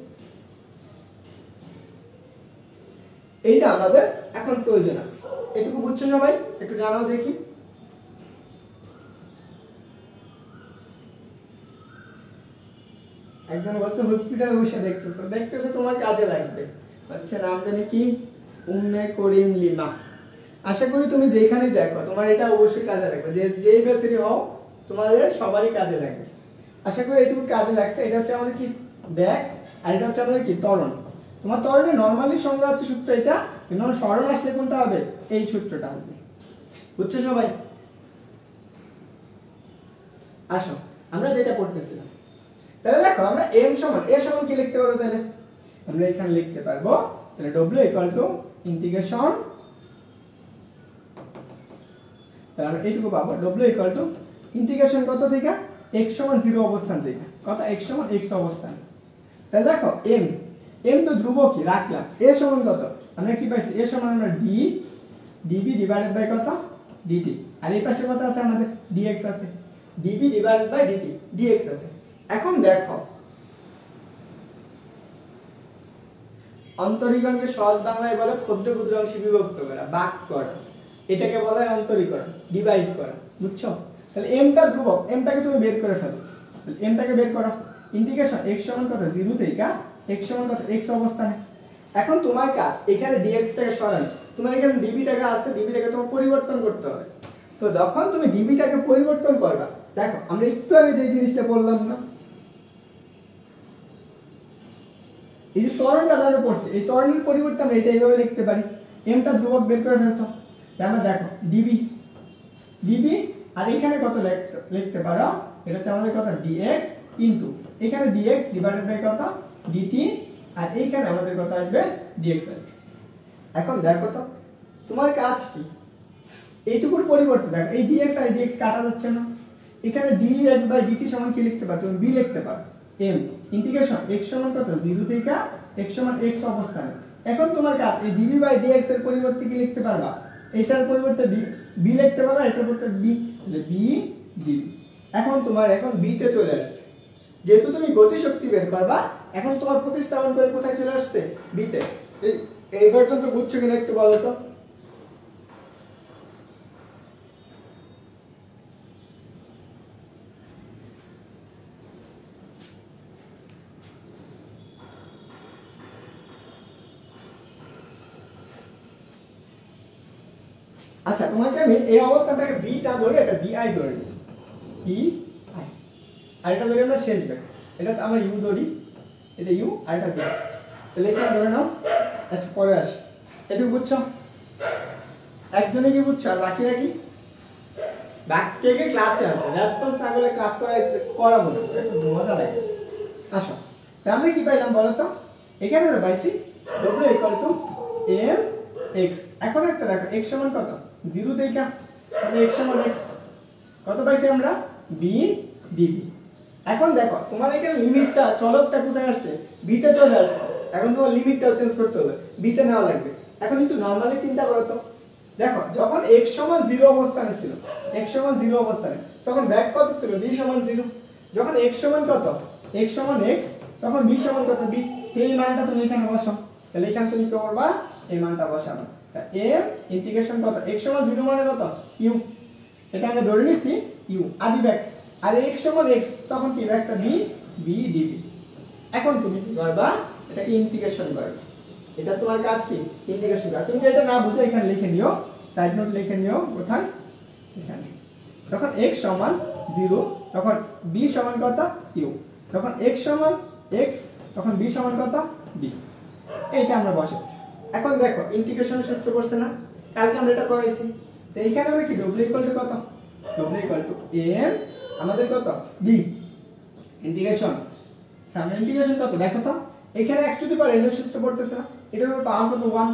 এইটা আমাদের এখন প্রয়োজন আছে, এটুকু বুঝছো সবাই, একটু জানাও দেখি। একজন বলছে হসপিটালে বসে দেখতেছো তোমার কাজে লাগবে, হচ্ছে নাম জানি কি উম্মে করিম লিমা। আশা করি তুমি যেখানেই দেখো তোমার এটা অবশ্যই কাজে লাগবে, যেই বেসেরই হও তোমাদের সবারই কাজে লাগবে। আশা করি এটুকু কাজে লাগছে। এটা হচ্ছে আমাদের কি ব্যাগ, আর এটা হচ্ছে আমাদের কি ত্বরণ। তোমার ত্বরণের নরমালি সংজ্ঞা হচ্ছে সূত্র এটা, কিন্তু আমার স্মরণ আসলে কোনটা হবে, এই সূত্রটা হবে। বুঝছো সবাই? আসো আমরা যেটা পড়তেছিলাম, তাহলে দেখো আমরা m সমান a সমান কি লিখতে পারবো, তাহলে আমরা এখানে লিখতে পারবো, তাহলে w ইকুয়াল টু ইন্টিগ্রেশন, তাহলে আমরা এইটুকু পাবো w ইকুয়াল টু ইন্টিগ্রেশন কত থেকে x সমান 0 অবস্থান থেকে কত x সমান x অবস্থান। তাহলে দেখো m তো ধ্রুবকই রাখলাম, a সমান কত আমরা কি পাইছি, a সমান আমরা d dv ডিভাইডেড বাই কত dt, আর এই পাশে কত আছে আমাদের dx আছে, dv divided by dt dx আছে। এখন দেখো অন্তরীকরণকে সহজ বাংলায় বলে ক্ষুদ্র ক্ষুদ্র অংশে বিভক্ত করা, ভাগ করা, এটাকে বলা হয় অন্তরীকরণ, ডিভাইড করা। বুঝছো? তাহলে mটা ধ্রুবক, mটাকে তুমি বের করে ফেলো, তাহলে mটাকে বের করো, ইন্টিগ্রেশন x সমান কত 0 থেকে x সমান কত x অবস্থানে। এখন তোমার কাজ এখানে dx টাকে সরানো, তোমার এখানে dv টাকা আছে, dv টাকে তোমার পরিবর্তন করতে হবে। তো যখন তুমি dv টাকে পরিবর্তন করবা, দেখো আমরা একটু আগে যে জিনিসটা বললাম না, এই যে ত্বরণটা আমরা পড়ছি, এই ত্বরণের পরিবর্তে আমরা এটা এইভাবে লিখতে পারি, mটা ধ্রুবক বের করে ফেলছো, তাহলে দেখো dv আর এখানে কত লিখতে পারো, এটা হচ্ছে আমাদের কত dx ইনটু এখানে dx ডিভাইডেড বাই কত dt, আর এইখানে আমাদের কত আসবে dx আসবে। এখন দেখো তো তোমার কাজ কি, এইটুকুর পরিবর্তে দেখো এই dx আর dx কাটা যাচ্ছে না, এখানে dx বাই dt সমান কি লিখতে পারো, তুমি b লিখতে পারো, m ইন্টিগ্রেশন x সমান কত 0 থেকে x সমান x অবস্থানে। এখন তোমার কাজ এই dv বাই dx এর পরিবর্তে কি লিখতে পারবা, এটার পরিবর্তে b লিখতে পারবা, এটার পরিবর্তে b, তাহলে b dv। এখন তোমার এখন b তে চলে আসছে, যেহেতু তুমি গতিশক্তি বের করবা, এখন তোমার প্রতিস্থাপন করে কোথায় চলে আসছে b তে। এই পর্যন্ত বুঝছো কিনা একটু বলো তো। আচ্ছা তোমাকে আমি এই অবস্থাটাকে বি টা ধরে এটা বি আই ধরে নিই, বি আই, আর এটা ধরে আমরা শেষ ব্যাক, এটা আমরা ইউ ধরি, এটা ইউ আর এটা বি, তাহলে এখানে ধরে নাও। আচ্ছা পরে আসি, এটুকু বুঝছো, একজনে কি বুঝছো আর বাকিরা কি, বাকি কে ক্লাসে আছে, রেসপন্স না করলে ক্লাস করাবো না, একটু মজা লাগে। আসো তাহলে আমরা কি পাইলাম বলো তো, এখানে আমরা পাইছি w equal to m x। এখন একটা দেখো x সমান কত 0 থেকে, তাহলে x সমান x কত পাইছি আমরা b dv। এখন দেখো তোমার এখানে লিমিটটা চলকটা কোথায় আসছে, b তে চলে আসছে, এখন তোমার লিমিটটাও চেঞ্জ করতে হবে, b তে নেওয়া লাগবে। এখন একটু নরমালি চিন্তা করো তো, দেখো যখন x সমান 0 অবস্থানে ছিল, x সমান 0 অবস্থানে, তখন ব্যাক কত ছিল b সমান 0। যখন x সমান কত x সমান x, তখন b সমান কত b, এই মানটা তুমি এখানে বসাও, তাহলে এখানে তুমি কি করবা, এই মানটা বসাবা। m ইন্টিগ্রেশন কত, x সমান 0 মানে কত u, এটা আমরা ধরে নিছি u আদি ব্যাক, আর x সমান x তখন কি ব্যাকটা b b dv। এখন তুমি কি করবা, এটাকে ইন্টিগ্রেশন করবে, এটা তোমার কাজ কি ইন্টিগ্রেশন করা। তুমি যেটা না বুঝো এখানে লিখে নিও, সাইড নোট লিখে নিও কোথায়, এখানে। তখন x সমান 0 তখন b সমান কত u, তখন x সমান x তখন b সমান কত b, এইটা আমরা বসাইছি। এখন দেখো ইন্টিগ্রেশনের সূত্র করছে না, কালকে আমরা এটা করাইছি। তো এইখানে আমরা কি w ইকুয়াল টু কত, w ইকুয়াল টু m আমাদের কত b ইন্টিগ্রেশন, সামনে ইন্টিগ্রেশন কত দেখো তো, এখানে x to the power n এর সূত্র পড়তেছে না, এটার উপর পাওয়ার কত 1,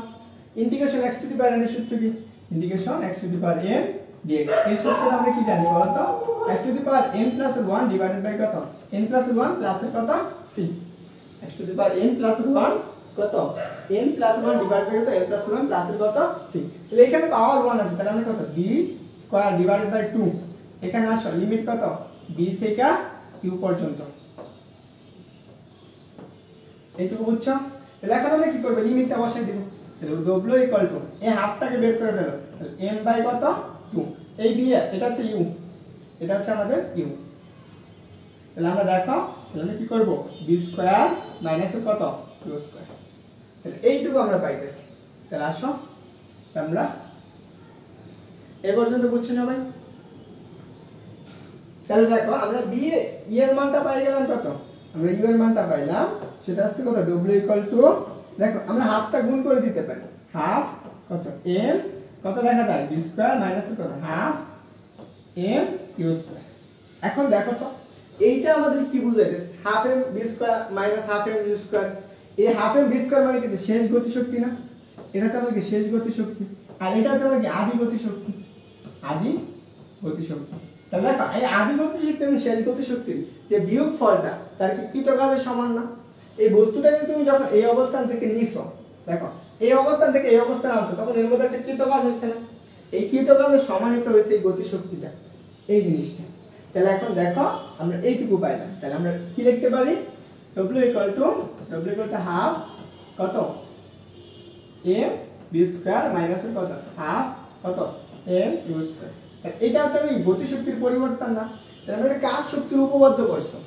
integration x to the power n এর সূত্র কি, integration x to the power n dx। এর সূত্রটা আমরা কি জানি বলো তো, x to the power n plus 1 divided by কত, n প্লাস 1 প্লাস কত c, x to the power n plus 1 কত, n প্লাস 1 ডিভাইড বাই কত, n প্লাস 1 প্লাস কত c। তাহলে এখানে পাওয়ার 1 আছে, তাহলে আমরা কত b স্কয়ার ডিভাইডেড বাই 2, এখানে আসো লিমিট কত b থেকে u পর্যন্ত, এইটুকু বুঝছো। তাহলে এখন আমরা কি করব, লিমিটটা বসাই দেব। তাহলে w ইকুয়াল টু এই হাফটাকে বের করে ফেলো, তাহলে m বাই কত 2, এই b এটা হচ্ছে u, এটা হচ্ছে আমাদের u। তাহলে আমরা দেখো, তাহলে আমরা কি করব b স্কয়ার মাইনাস কত 2 স্কয়ার, তাহলে এইটুকু আমরা পাইতেছি। তাহলে আসো আমরা এই পর্যন্ত বুঝছো সবাই। তাহলে দেখো আমরা b এর মানটা পাই গেলাম কত, আমরা u এর মানটা পাইলাম, সেটা আসছে কত w ইকুয়াল টু, দেখো আমরা হাফটা গুণ করে দিতে পারি, হাফ কত m কত লেখা যায় b স্কয়ার মাইনাস কত হাফ m u স্কয়ার। এখন দেখো তো এইটা আমাদের কি বুঝাইতেছে, half m b square minus half m u square, এই হাফ m b স্কয়ার মানে কি শেষ গতিশক্তি না, এটা হচ্ছে আমাদের কি শেষ গতিশক্তি, আর এটা হচ্ছে আমাদের কি আদি গতিশক্তি, আদি গতিশক্তি। তাহলে দেখো এই আদি গতিশক্তি এবং শেষ গতিশক্তির যে বিয়োগফলটা তার কি কৃতকালের সমান না। এই বস্তুটাকে তুমি যখন এই অবস্থান থেকে নিছো, দেখো এই অবস্থান থেকে এই অবস্থানে আনছো, তখন এর মধ্যে একটা কৃতকাল হয়েছে না, এই কৃতকালের সমানিত হয়েছে এই গতিশক্তিটা, এই জিনিসটা। তাহলে এখন দেখো আমরা এইটুকু পাইলাম, তাহলে আমরা কি লিখতে পারি, w ইকুয়াল টু হাফ কত m b স্কয়ার মাইনাস কত হাফ কত m u স্কয়ার। এটা হচ্ছে আমি গতিশক্তির পরিবর্তন না, তাহলে আমরা কাজ শক্তির উপপাদ্য পড়ছো,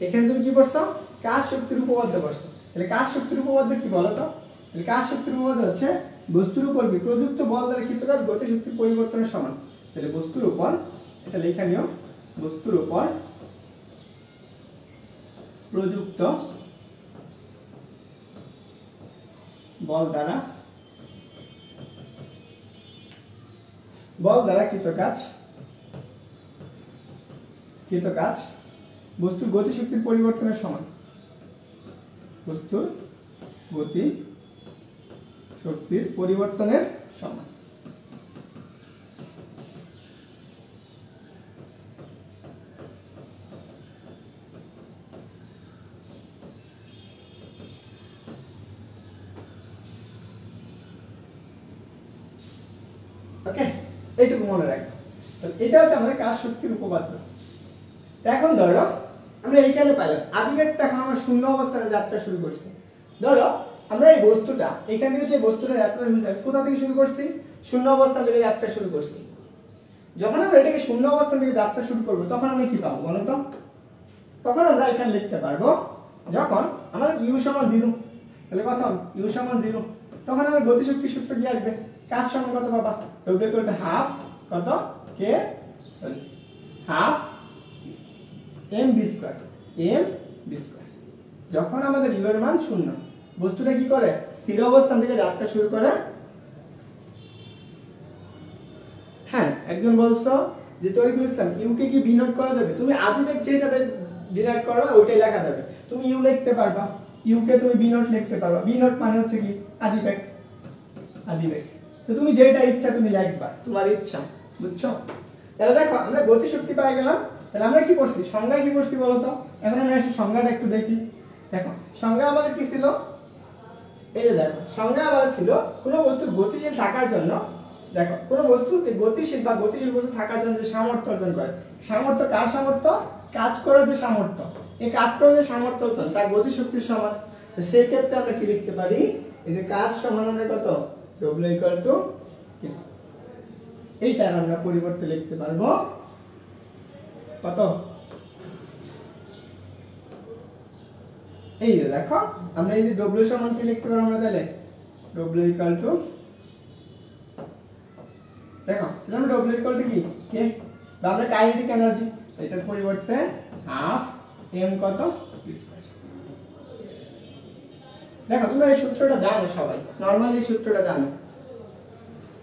এখানে তুমি কি পড়ছো কাজ শক্তির উপপাদ্য পড়ছো। তাহলে কাজ শক্তির উপপাদ্য কি বলো তো, তাহলে কাজ শক্তির উপপাদ্য হচ্ছে বস্তুর উপর কি প্রযুক্ত বল দ্বারা কৃতকাজ গতিশক্তির পরিবর্তনের সমান। তাহলে বস্তুর উপর, এটা লেখা নিও, বস্তুর উপর প্রযুক্ত বল দ্বারা কৃতকাজ বস্তুর গতিশক্তির পরিবর্তনের সমান, বস্তুর গতি শক্তির পরিবর্তনের সমান। ওকে, এইটুকু মনে রাখো। এটা হচ্ছে আমাদের কাজ শক্তির উপপাদ্য। এখন ধরো আমরা এইখানে পাইলাম আদিবেগটা, এখন আমরা শূন্য অবস্থানে যাত্রা শুরু করছি। ধরো আমরা এই বস্তুটা এখান থেকে যে বস্তুটা যাত্রা শুরু করছি, কোথা থেকে শুরু করছি, শূন্য অবস্থান থেকে যাত্রা শুরু করছি। যখন আমরা এটাকে শূন্য অবস্থান থেকে যাত্রা শুরু করবো, তখন আমরা কি পাবো বলো তো, তখন আমরা এখানে লিখতে পারবো যখন আমাদের u সমান 0, তাহলে কত u সমান 0, তখন আমার গতিশক্তির সূত্র কি আসবে, কাজ সমান কত পাবা, w ইকুয়াল টু হাফ কত হাফ m b স্কয়ার, যখন আমাদের u এর মান 0, বস্তুটা কি করে স্থির অবস্থান থেকে যাত্রা শুরু করে। হ্যাঁ, একজন বলছো যে তরিকুল ইসলাম ইউ কে কি বিনোট করা যাবে, তুমি আদিবেগ যেটাতে ডিরাইভ করবা ওইটাই লেখা যাবে, তুমি ইউ লিখতে পারবা, ইউ কে তুমি বিনোট লিখতে পারবা, বিনোট মানে হচ্ছে কি আদিবেগ, তো তুমি যেটা ইচ্ছা তুমি লিখবা, তোমার ইচ্ছা, বুঝছো। তাহলে দেখো আমরা গতিশক্তি পাই গেলাম। তাহলে আমরা কি করছি, সংজ্ঞা কি করছি বলো তো, এখন আমরা এসে সংজ্ঞাটা একটু দেখি। দেখো সংজ্ঞা আমাদের কি ছিল, এই যে দেখো সংজ্ঞা আমাদের ছিল কোনো বস্তুর গতিশীল থাকার জন্য, দেখো কোনো বস্তুতে গতিশীল বা গতিশীল বস্তু থাকার জন্য যে সামর্থ্য অর্জন করে, সামর্থ্য কার সামর্থ্য, কাজ করার যে সামর্থ্য, এই কাজ করার যে সামর্থ্য অর্জন তার গতিশক্তির সমান। তো সেই ক্ষেত্রে আমরা কি লিখতে পারি, এই যে কাজ সমান আমরা কত W ইকুয়াল টু এইটার আমরা পরিবর্তে লিখতে পারবো কত, এই যে দেখো আমরা এই যে W সমান কি লিখতে পারবো আমরা, তাহলে W ইকুয়াল টু দেখো আমরা W ইকুয়াল টু কি কে বা আমরা কাইনেটিক এনার্জি, এটার পরিবর্তে হাফ m কত স্কয়ার। দেখো তোমরা এই সূত্রটা জানো সবাই, নরমালি এই সূত্রটা জানো।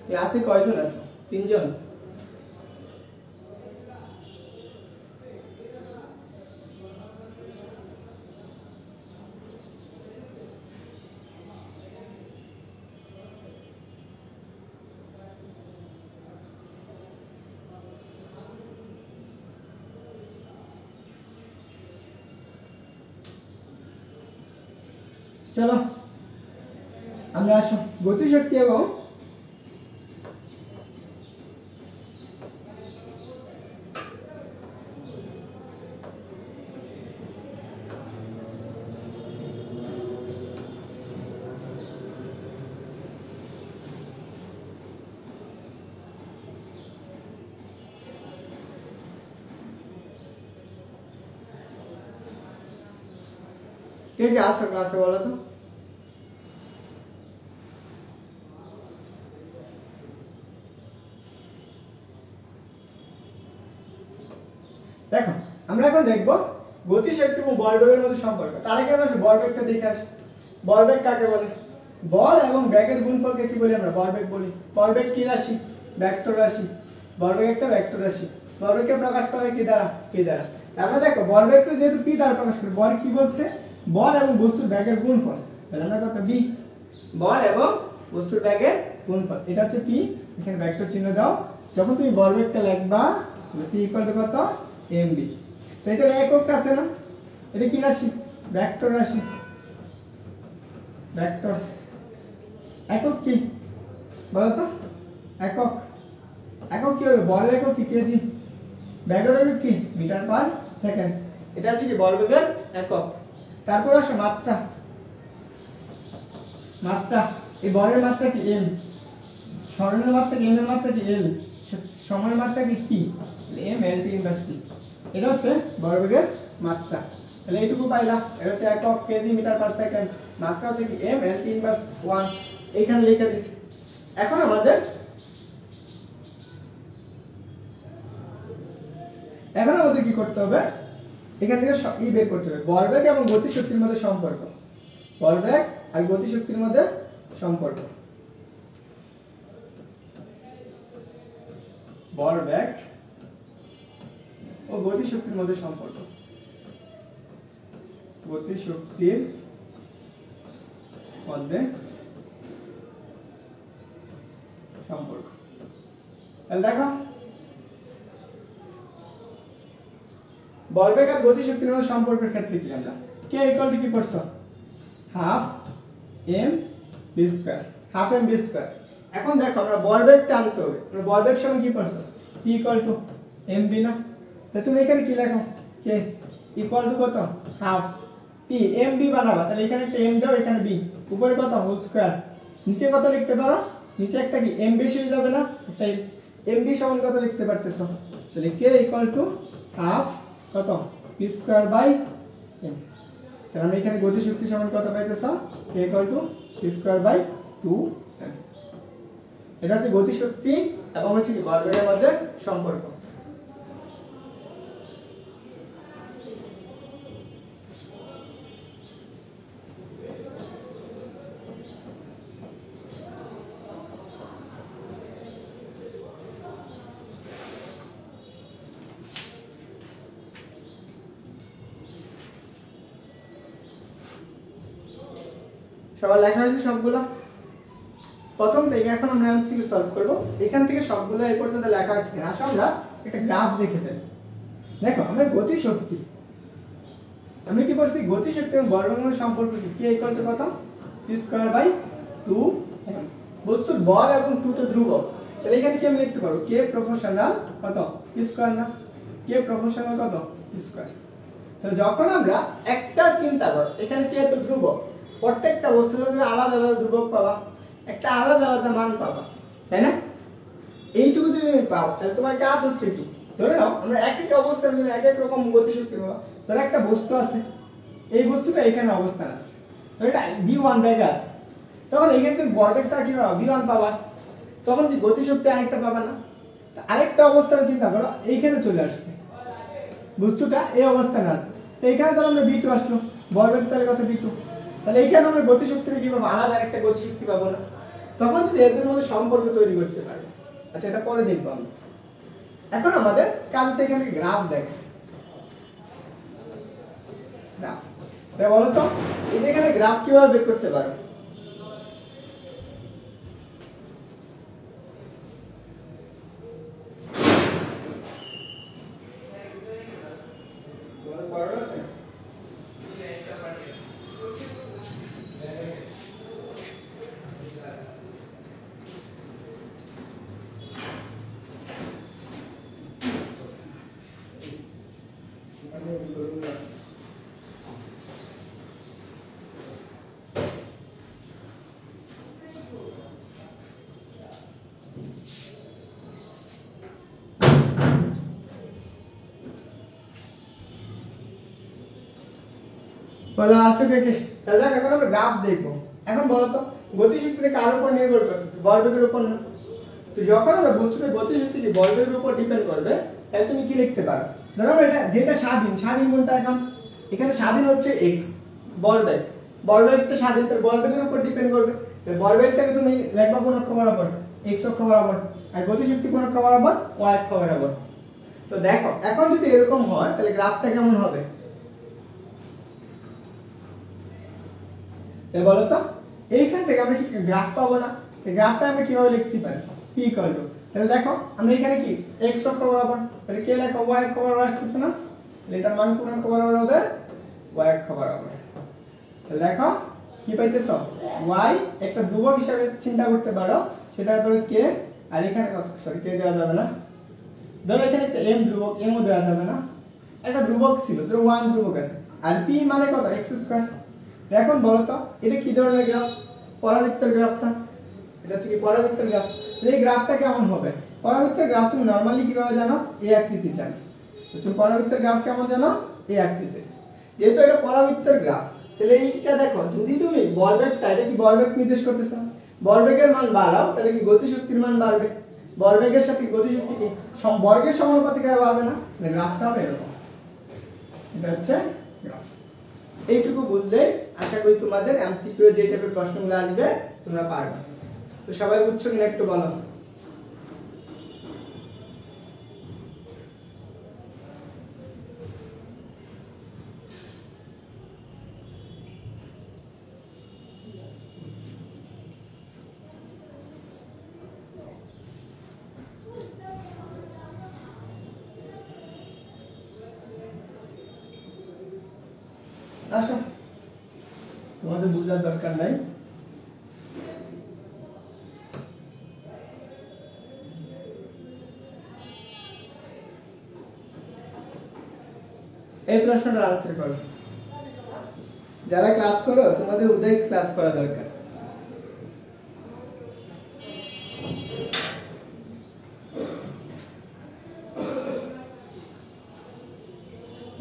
ক্লাসে কয়জন আছে? 3 জন। চলো আমরা আসো গতিশক্তি এবং কে কে আসো ক্লাসে বলো তো। দেখো আমরা এখন দেখব গতিশক্তি এবং বলবেগের মধ্যে সম্পর্ক। তার আগে আমরা বলবেগটা দেখে আসি। বলবেগ কাকে বলে? বল এবং বেগের গুণফলকে কি বলি আমরা? বলবেগ বলি। বলবেগ কি রাশি? ভেক্টর রাশি। বলবেগ একটা ভেক্টর রাশি। বলবেগকে প্রকাশ করে কি দ্বারা? পি দ্বারা। আমরা দেখো বলবেগকে যেহেতু পি দ্বারা প্রকাশ করি, বল কি বলছে? বল এবং বস্তুর বেগের গুণফল। তাহলে আমরা কত বি, বল এবং বস্তুর বেগের গুণফল, এটা হচ্ছে পি। এখানে ভেক্টর চিহ্ন দাও। যখন তুমি বলবেগটা লিখবা পি ইকুয়াল টু কত mb, তো এটা একক আছে না, এটা কি রাশি? ভেক্টর রাশি। ভেক্টর একক কি বলো তো? একক, একক কি হবে? বলের একক কি? কেজি। বেগের একক কি? Metre per second. এটা হচ্ছে কি বলবেগের একক। তারপর আসো মাত্রা। মাত্রা, এই বলের মাত্রা কি m, সরণের মাত্রা কি m, এর মাত্রা কি l, সময়ের মাত্রা কি t, m l t inverse t। এটা হচ্ছে বলবেগের মাত্রা। তাহলে এইটুকু পাইলা, এটা হচ্ছে একক কেজি মিটার পার সেকেন্ড। মাত্রা হচ্ছে কি m l t ইনভার্স 1, এইখানে লিখে দিছি। এখন আমাদের কি করতে হবে? এখান থেকে ই বের করতে হবে, বলবেগ এবং গতিশক্তির মধ্যে সম্পর্ক। বলবেগ আর গতিশক্তির মধ্যে সম্পর্ক। বলবেগ ও গতিশক্তির মধ্যে সম্পর্ক। গতিশক্তির মধ্যে সম্পর্ক। তাহলে দেখো বলবেগ আর গতিশক্তির মধ্যে সম্পর্কের ক্ষেত্রে কি আমরা কে ইকুয়াল টু কি পড়ছো? Half m b square, half m b square. এখন দেখো আমরা বলবেগ টানতে হবে। আমরা বলবেগ সমান কি পড়ছো? p ইকুয়াল টু mb না? তো তুমি এখানে কি লেখো? কে ইকুয়াল টু কত? হাফ p mb বানাবা। তাহলে এখানে একটা m দাও, এখানে b, উপরে কত? Whole square. নিচে কত লিখতে পারো? নিচে একটা কি m বেশি হয়ে যাবে না? একটা mb সমান কত লিখতে পারতেছো? তাহলে k ইকুয়াল টু হাফ কত? p square by m। তাহলে আমরা এখানে গতিশক্তি সমান কত পাইতেছো? k equal to p square by 2m। এটা হচ্ছে গতিশক্তি এবং হচ্ছে কি বলবেগের মধ্যে সম্পর্ক। সবার লেখা হয়েছে সবগুলো? প্রথম থেকে এখন আমরা এমসিকিউ সলভ করব। এখান থেকে সবগুলো এই পর্যন্ত লেখা আছে। আসো আমরা একটা গ্রাফ দেখে ফেলি। দেখো আমরা গতিশক্তি, আমি কি বলছি? গতিশক্তি এবং বলবেগের সম্পর্ক কি? k ইকুয়াল টু কত? p square by 2m। বস্তুর বল এবং 2 তো ধ্রুবক, তাহলে এখানে কি আমি লিখতে পারবো? k প্রপোর্শনাল কত? p স্কয়ার না? k প্রপোর্শনাল কত? p square. তো যখন আমরা একটা চিন্তা করো, এখানে k তো ধ্রুবক, প্রত্যেকটা বস্তু তুমি আলাদা আলাদা ধ্রুবক পাবা, একটা আলাদা আলাদা মান পাবা, তাই না? এইটুকু যদি তুমি পাও তাহলে তোমার কাজ হচ্ছে কি, ধরে নাও আমরা এক এক অবস্থানে যদি এক এক রকম গতিশক্তি পাবো। ধরো একটা বস্তু আছে, এই বস্তুটা এখানে অবস্থান আছে, ধরো এটা v1 বেগে আছে, তখন এখানে তুমি ভরবেগটা কি পাবা, v1 পাবা, তখন কি গতিশক্তি আরেকটা পাবা না? আরেকটা অবস্থানে চিন্তা করো, এইখানে চলে আসছে বস্তুটা, এই অবস্থানে আছে, তো এখানে ধরো আমরা v2 আসলো, ভরবেগ তাহলে কত v2, তাহলে এইখানে আমরা গতিশক্তিটা কি পাবো, আলাদা একটা গতিশক্তি পাবো না? তখন যদি এদের মধ্যে সম্পর্ক তৈরি করতে পারবে। আচ্ছা, এটা পরে দেখবো আমরা। এখন আমাদের কাজ হচ্ছে এখানে গ্রাফ দেখে, গ্রাফ বলো তো এই যে এখানে গ্রাফ কিভাবে বের করতে পারো? বলো আসো কে কে? তাহলে দেখ এখন আমরা গ্রাফ দেখবো। এখন বলো তো গতিশক্তিটা কার উপর নির্ভর করতেছে? ভরবেগের উপর না? তো যখন আমরা বস্তুর গতিশক্তিকে ভরবেগের উপর ডিপেন্ড করবে, তাহলে তুমি কি লিখতে পারো? ধরো এটা যেটা স্বাধীন, স্বাধীন কোনটা? এখন এখানে স্বাধীন হচ্ছে x ভরবেগ, ভরবেগটা স্বাধীন, তার ভরবেগের উপর ডিপেন্ড করবে। তো ভরবেগটাকে তুমি লিখবা কোন অক্ষ বরাবর? x অক্ষ বরাবর। আর গতিশক্তি কোন অক্ষ বরাবর? y অক্ষ বরাবর। তো দেখো এখন যদি এরকম হয় তাহলে গ্রাফটা কেমন হবে? বলো তো এইখান থেকে আমরা কি গ্রাফ পাবো না? গ্রাফটা আমরা কিভাবে লিখতে পারি? p ইকুয়াল টু, তাহলে দেখো আমরা এখানে কি x অক্ষ বরাবর, তাহলে কে লেখো y অক্ষ বরাবর আসতেছে না? এটার মান কোন অক্ষ বরাবর হবে? y অক্ষ বরাবর। তাহলে দেখো কি পাইতেছো, y একটা ধ্রুবক হিসাবে চিন্তা করতে পারো, সেটা ধরো k, আর এখানে কত, সরি k দেওয়া যাবে না, ধরো এখানে একটা m ধ্রুবক, m ও দেওয়া যাবে না, একটা ধ্রুবক ছিল, ধরো 1 ধ্রুবক আছে, আর p মানে কত, x স্কয়ার। এখন বলো তো এটা কি ধরনের গ্রাফ? পরাবৃত্তের গ্রাফটা, এটা হচ্ছে কি পরাবৃত্তের গ্রাফ। এই গ্রাফটা কেমন হবে? পরাবৃত্তের গ্রাফ তুমি নরমালি কিভাবে জানো? এই আকৃতি জানো। তো তুমি পরাবৃত্তের গ্রাফ কেমন জানো? এই আকৃতি। যেহেতু এটা পরাবৃত্তের গ্রাফ, তাহলে এইটা দেখো, যদি তুমি ভরবেগটা, এটা কি ভরবেগ নির্দেশ করতেছ, ভরবেগের মান বাড়াও তাহলে কি গতিশক্তির মান বাড়বে? ভরবেগের সাথে গতিশক্তি কি বর্গের সমানুপাতিক হারে বাড়বে না? গ্রাফটা হবে এরকম। এটা হচ্ছে গ্রাফ। এইটুকু বুঝলে আশা করি তোমাদের এমসিকিউ যে টাইপের প্রশ্নগুলো আসবে তোমরা পারবে। তো সবাই বুঝছো কিনা একটু বলো। আসো, তোমাদের বোঝার দরকার নাই। এই প্রশ্নটার আনসার করো। যারা ক্লাস করো তোমাদের উদয় ক্লাস করা দরকার।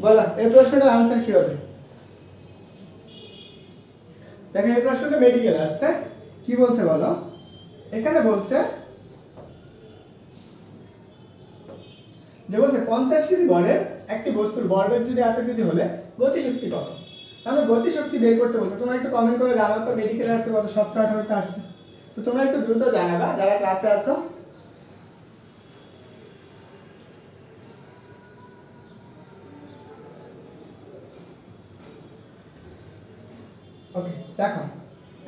বলো এই প্রশ্নটার আনসার কি হবে? দেখো এই প্রশ্নটা মেডিকেল আসছে, কি বলছে বলো? এখানে বলছে যে বলছে 50 কেজি ভরের একটি বস্তুর ভরবেগ যদি এত কেজি হলে গতিশক্তি কত? আমরা গতিশক্তি বের করতে বলছে। তোমরা একটু কমেন্ট করে জানাও তো মেডিকেল আসছে কত, 17-18তে আসছে। তো তোমরা একটু দ্রুত জানাবা যারা ক্লাসে আসো। ওকে, দেখো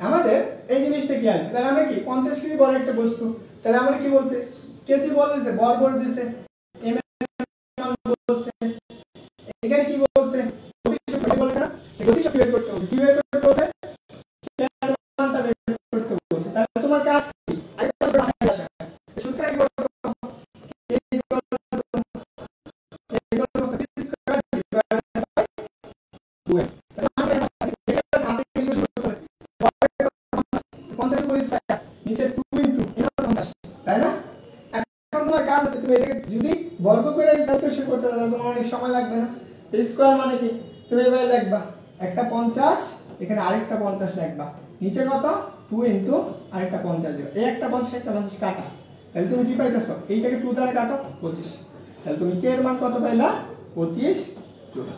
আমাদের এই জিনিসটা কি আছে, তাহলে আমরা কি 50 কেজি বড় একটা বস্তু, তাহলে আমরা কি বলছে, কেজি বলছে, ভর বলে দিয়েছে, এম এম বলছে, এখানে কি বলছে, গতিশক্তি বলছে না, গতিশক্তি বের করতে বলছে, কি বের করতে বলছে, মানটা বের করতে বলছে। তাহলে তোমার কাজ কি, আরেকটা মাথায় আসে সূত্রটা কি বলছো, কাজ হচ্ছে তুমি এটাকে যদি বর্গ করে ক্যালকুলেশন করতে তাহলে তোমার অনেক সময় লাগবে না। তো স্কয়ার মানে কি তুমি এভাবে লিখবা একটা 50 এখানে আরেকটা 50 লিখবা নিচে কত 2 ইনটু আরেকটা 50 দিও এই একটা 50 একটা 50 কাটা তাহলে তুমি কি পাইতেছো এইটাকে 2 দ্বারা কাটো 25 তাহলে তুমি কে এর মান কত পাইলা 25 জুল।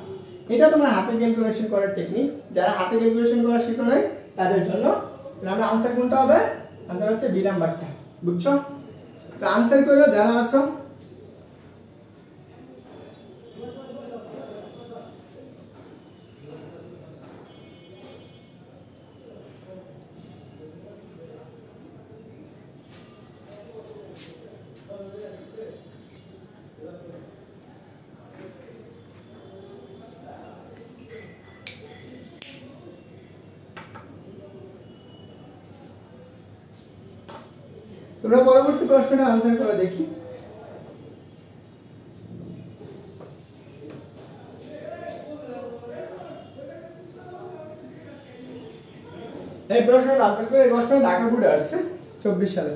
এটা তোমরা হাতে ক্যালকুলেশন করার টেকনিক যারা হাতে ক্যালকুলেশন করা শিখো নাই তাদের জন্য। আমরা आंसर কোনটা হবে आंसर হচ্ছে বি নাম্বারটা বুঝছো। তো आंसर করো যারা আছো তোমরা পরবর্তী প্রশ্নটা आंसर করে দেখি। এই প্রশ্নটা आंसर করে এই প্রশ্নটা ঢাকা বোর্ডে আসছে 24 সালে।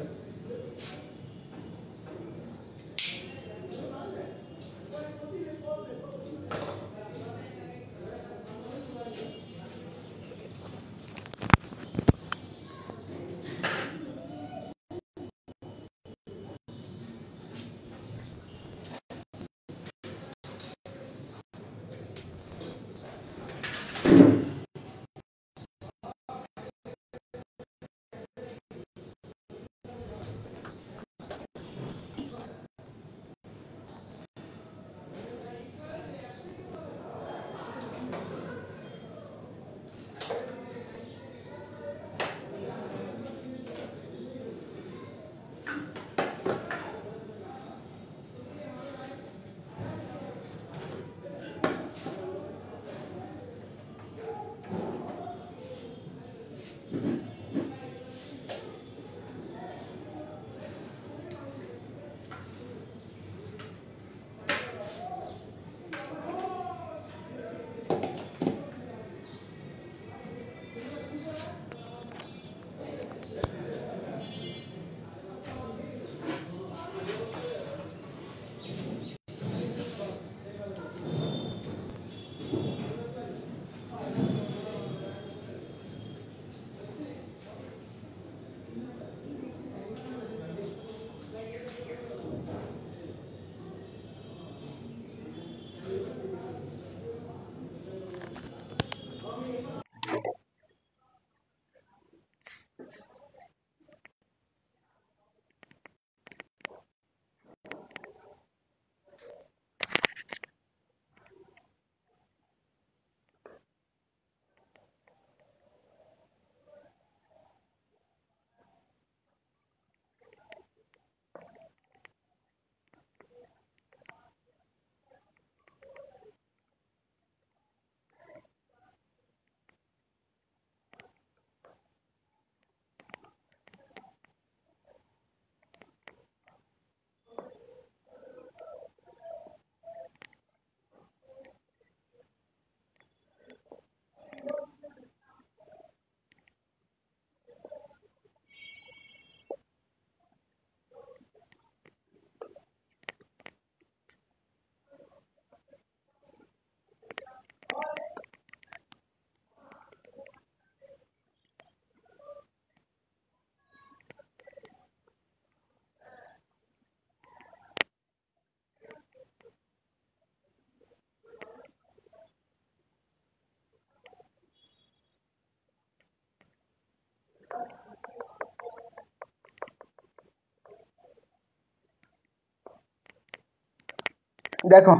দেখো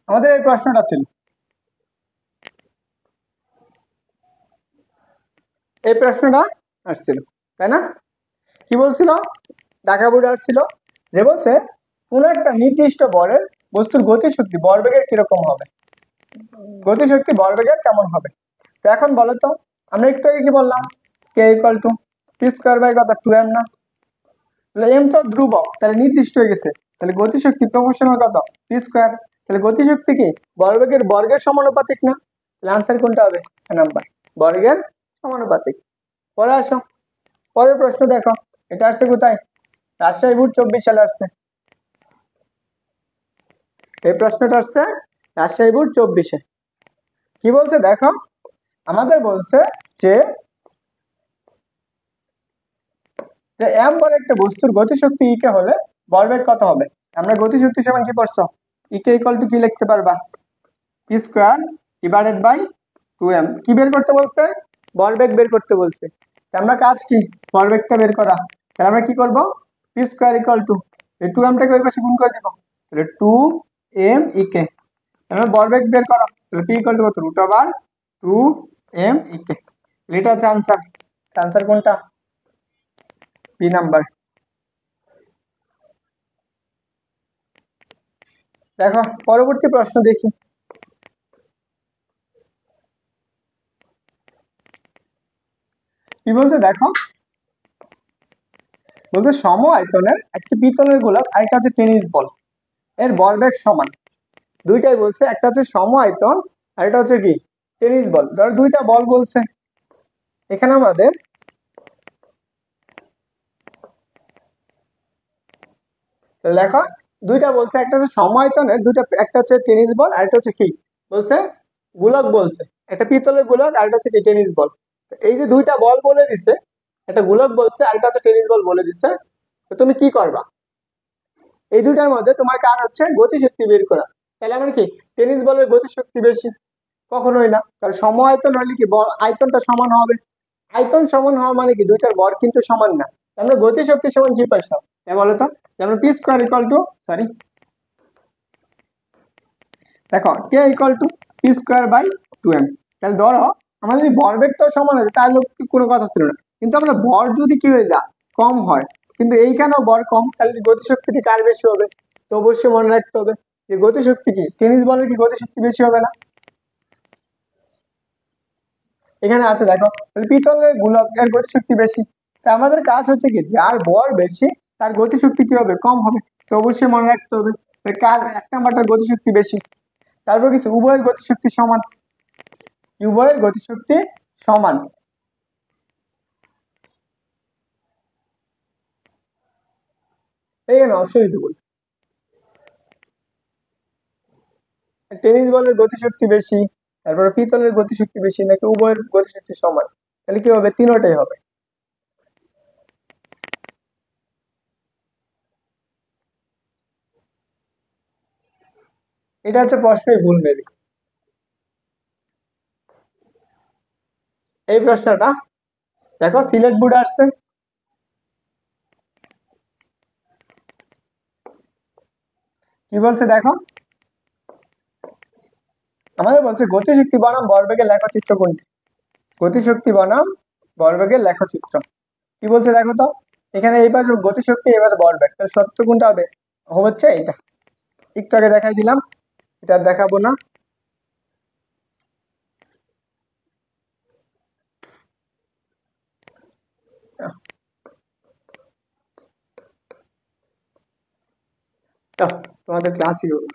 আমাদের এই প্রশ্নটা ছিল এই প্রশ্নটা আসছিল তাই না কি বলছিল ঢাকা বোর্ডে আসছিল যে বলছে কোন একটা নির্দিষ্ট বলের বস্তুর গতিশক্তি ভরবেগের কিরকম হবে গতিশক্তি ভরবেগের কেমন হবে। তো এখন বলো তো আমরা একটু আগে কি বললাম K equal to P square by কত 2m না তাহলে m তো ধ্রুবক তাহলে নির্দিষ্ট হয়ে গেছে তাহলে গতিশক্তি প্রপোর্শনাল কত পি স্কয়ার তাহলে গতিশক্তি কি ভরবেগের বর্গের সমানুপাতিক না তাহলে आंसर কোনটা হবে নাম্বার বর্গের সমানুপাতিক। পরে আসো পরের প্রশ্ন দেখো এটা আসছে কোথায় রাজশাহী বোর্ড 24 সালে আসছে এই প্রশ্নটা আসছে রাজশাহী বোর্ড 24-এ। কি বলছে দেখো, আমাদের বলছে যে এম বলে একটা বস্তুর গতিশক্তি ইকে হলে ভরবেগ কত হবে। আমরা গতিশক্তি সমান কি পড়ছো, ইকে ইকুয়াল টু কি লিখতে পারবা, P square divided by 2m। কি বের করতে বলছে, ভরবেগ বের করতে বলছে। আমরা কাজ কি, ভরবেগটা বের করা। তাহলে আমরা কি করব, পি স্কয়ার ইকুয়াল টু এই 2m-টাকে ওই পাশে গুণ করে দিব, তাহলে 2m ইকে। আমরা ভরবেগ বের করো, তাহলে পি ইকুয়াল টু কত, রুট ওভার 2m ইকে। এটা হচ্ছে আনসার। আনসার কোনটা, বি নাম্বার। দেখো পরবর্তী প্রশ্ন দেখি। কি বলছে দেখো, বলছে সম আয়তনের একটি পিতলের গোলক আর একটা হচ্ছে টেনিস বল, এর ভরবেগ সমান। দুইটাই বলছে, একটা হচ্ছে সম আয়তন আর একটা হচ্ছে কি টেনিস বল। ধর দুইটা বল বলছে, এখানে আমাদের দেখো দুইটা বলছে, একটা হচ্ছে সম আয়তনের দুইটা, একটা হচ্ছে টেনিস বল আর একটা হচ্ছে কি বলছে গোলক বলছে, একটা পিতলের গোলক আর একটা হচ্ছে কি টেনিস বল। এই যে দুইটা বল বলে দিছে, একটা গোলক বলছে আর একটা হচ্ছে টেনিস বল বলে দিছে, তো তুমি কি করবা, এই দুইটার মধ্যে তোমার কাজ হচ্ছে গতিশক্তি বের করা। তাহলে আমার কি টেনিস বলের গতিশক্তি বেশি, কখনোই না, কারণ সম আয়তন হলে কি বল আয়তনটা সমান হবে। আয়তন সমান হওয়া মানে কি দুইটার ভর কিন্তু সমান না। আমরা গতিশক্তি সমান কি পাইছিলাম, তাই বলো তো, যেমন P square equal to sorry দেখো K equal to P square by 2m। তাহলে ধরো আমাদের যদি ভরবেগটাও সমান হয় তাহলে কোনো কথা ছিল না, কিন্তু আমরা ভর যদি কি হয়ে যায় কম হয়, কিন্তু এইখানেও ভর কম, তাহলে গতিশক্তিটি কার বেশি হবে, তো অবশ্যই মনে রাখতে হবে যে গতিশক্তি কি টেনিস বলের কি গতিশক্তি বেশি হবে না। এখানে আছে দেখো, পিতলের গোলকের গতিশক্তি বেশি, তা আমাদের কাজ হচ্ছে কি যার ভর বেশি তার গতিশক্তি কি হবে, কম হবে, তো অবশ্যই মনে রাখতে হবে কার এক নাম্বারটার গতিশক্তি বেশি। তারপর কিছু উভয়ের গতিশক্তি সমান, উভয়ের গতিশক্তি সমান। এই অবশ্যই দেবো, টেনিস বলের গতিশক্তি বেশি, তারপরে পিতলের গতিশক্তি বেশি নাকি উভয়ের গতিশক্তি সমান, তাহলে কি হবে, তিনোটাই হবে। এটা হচ্ছে প্রশ্নই ভুল মেবি। এই প্রশ্নটা দেখো সিলেট বোর্ড আসছে, কি বলছে দেখো, আমাদের বলছে গতিশক্তি বনাম ভরবেগের লেখচিত্র কোনটি। গতিশক্তি বনাম ভরবেগের লেখচিত্র কি বলছে দেখো তো, এখানে এই পাশে গতিশক্তি এবার ভরবেগ, তাহলে সত্য কোনটা হবে, হচ্ছে এটা, একটু আগে দেখাই দিলাম, এটা দেখাবো না। তোমাদের ক্লাসই হলো।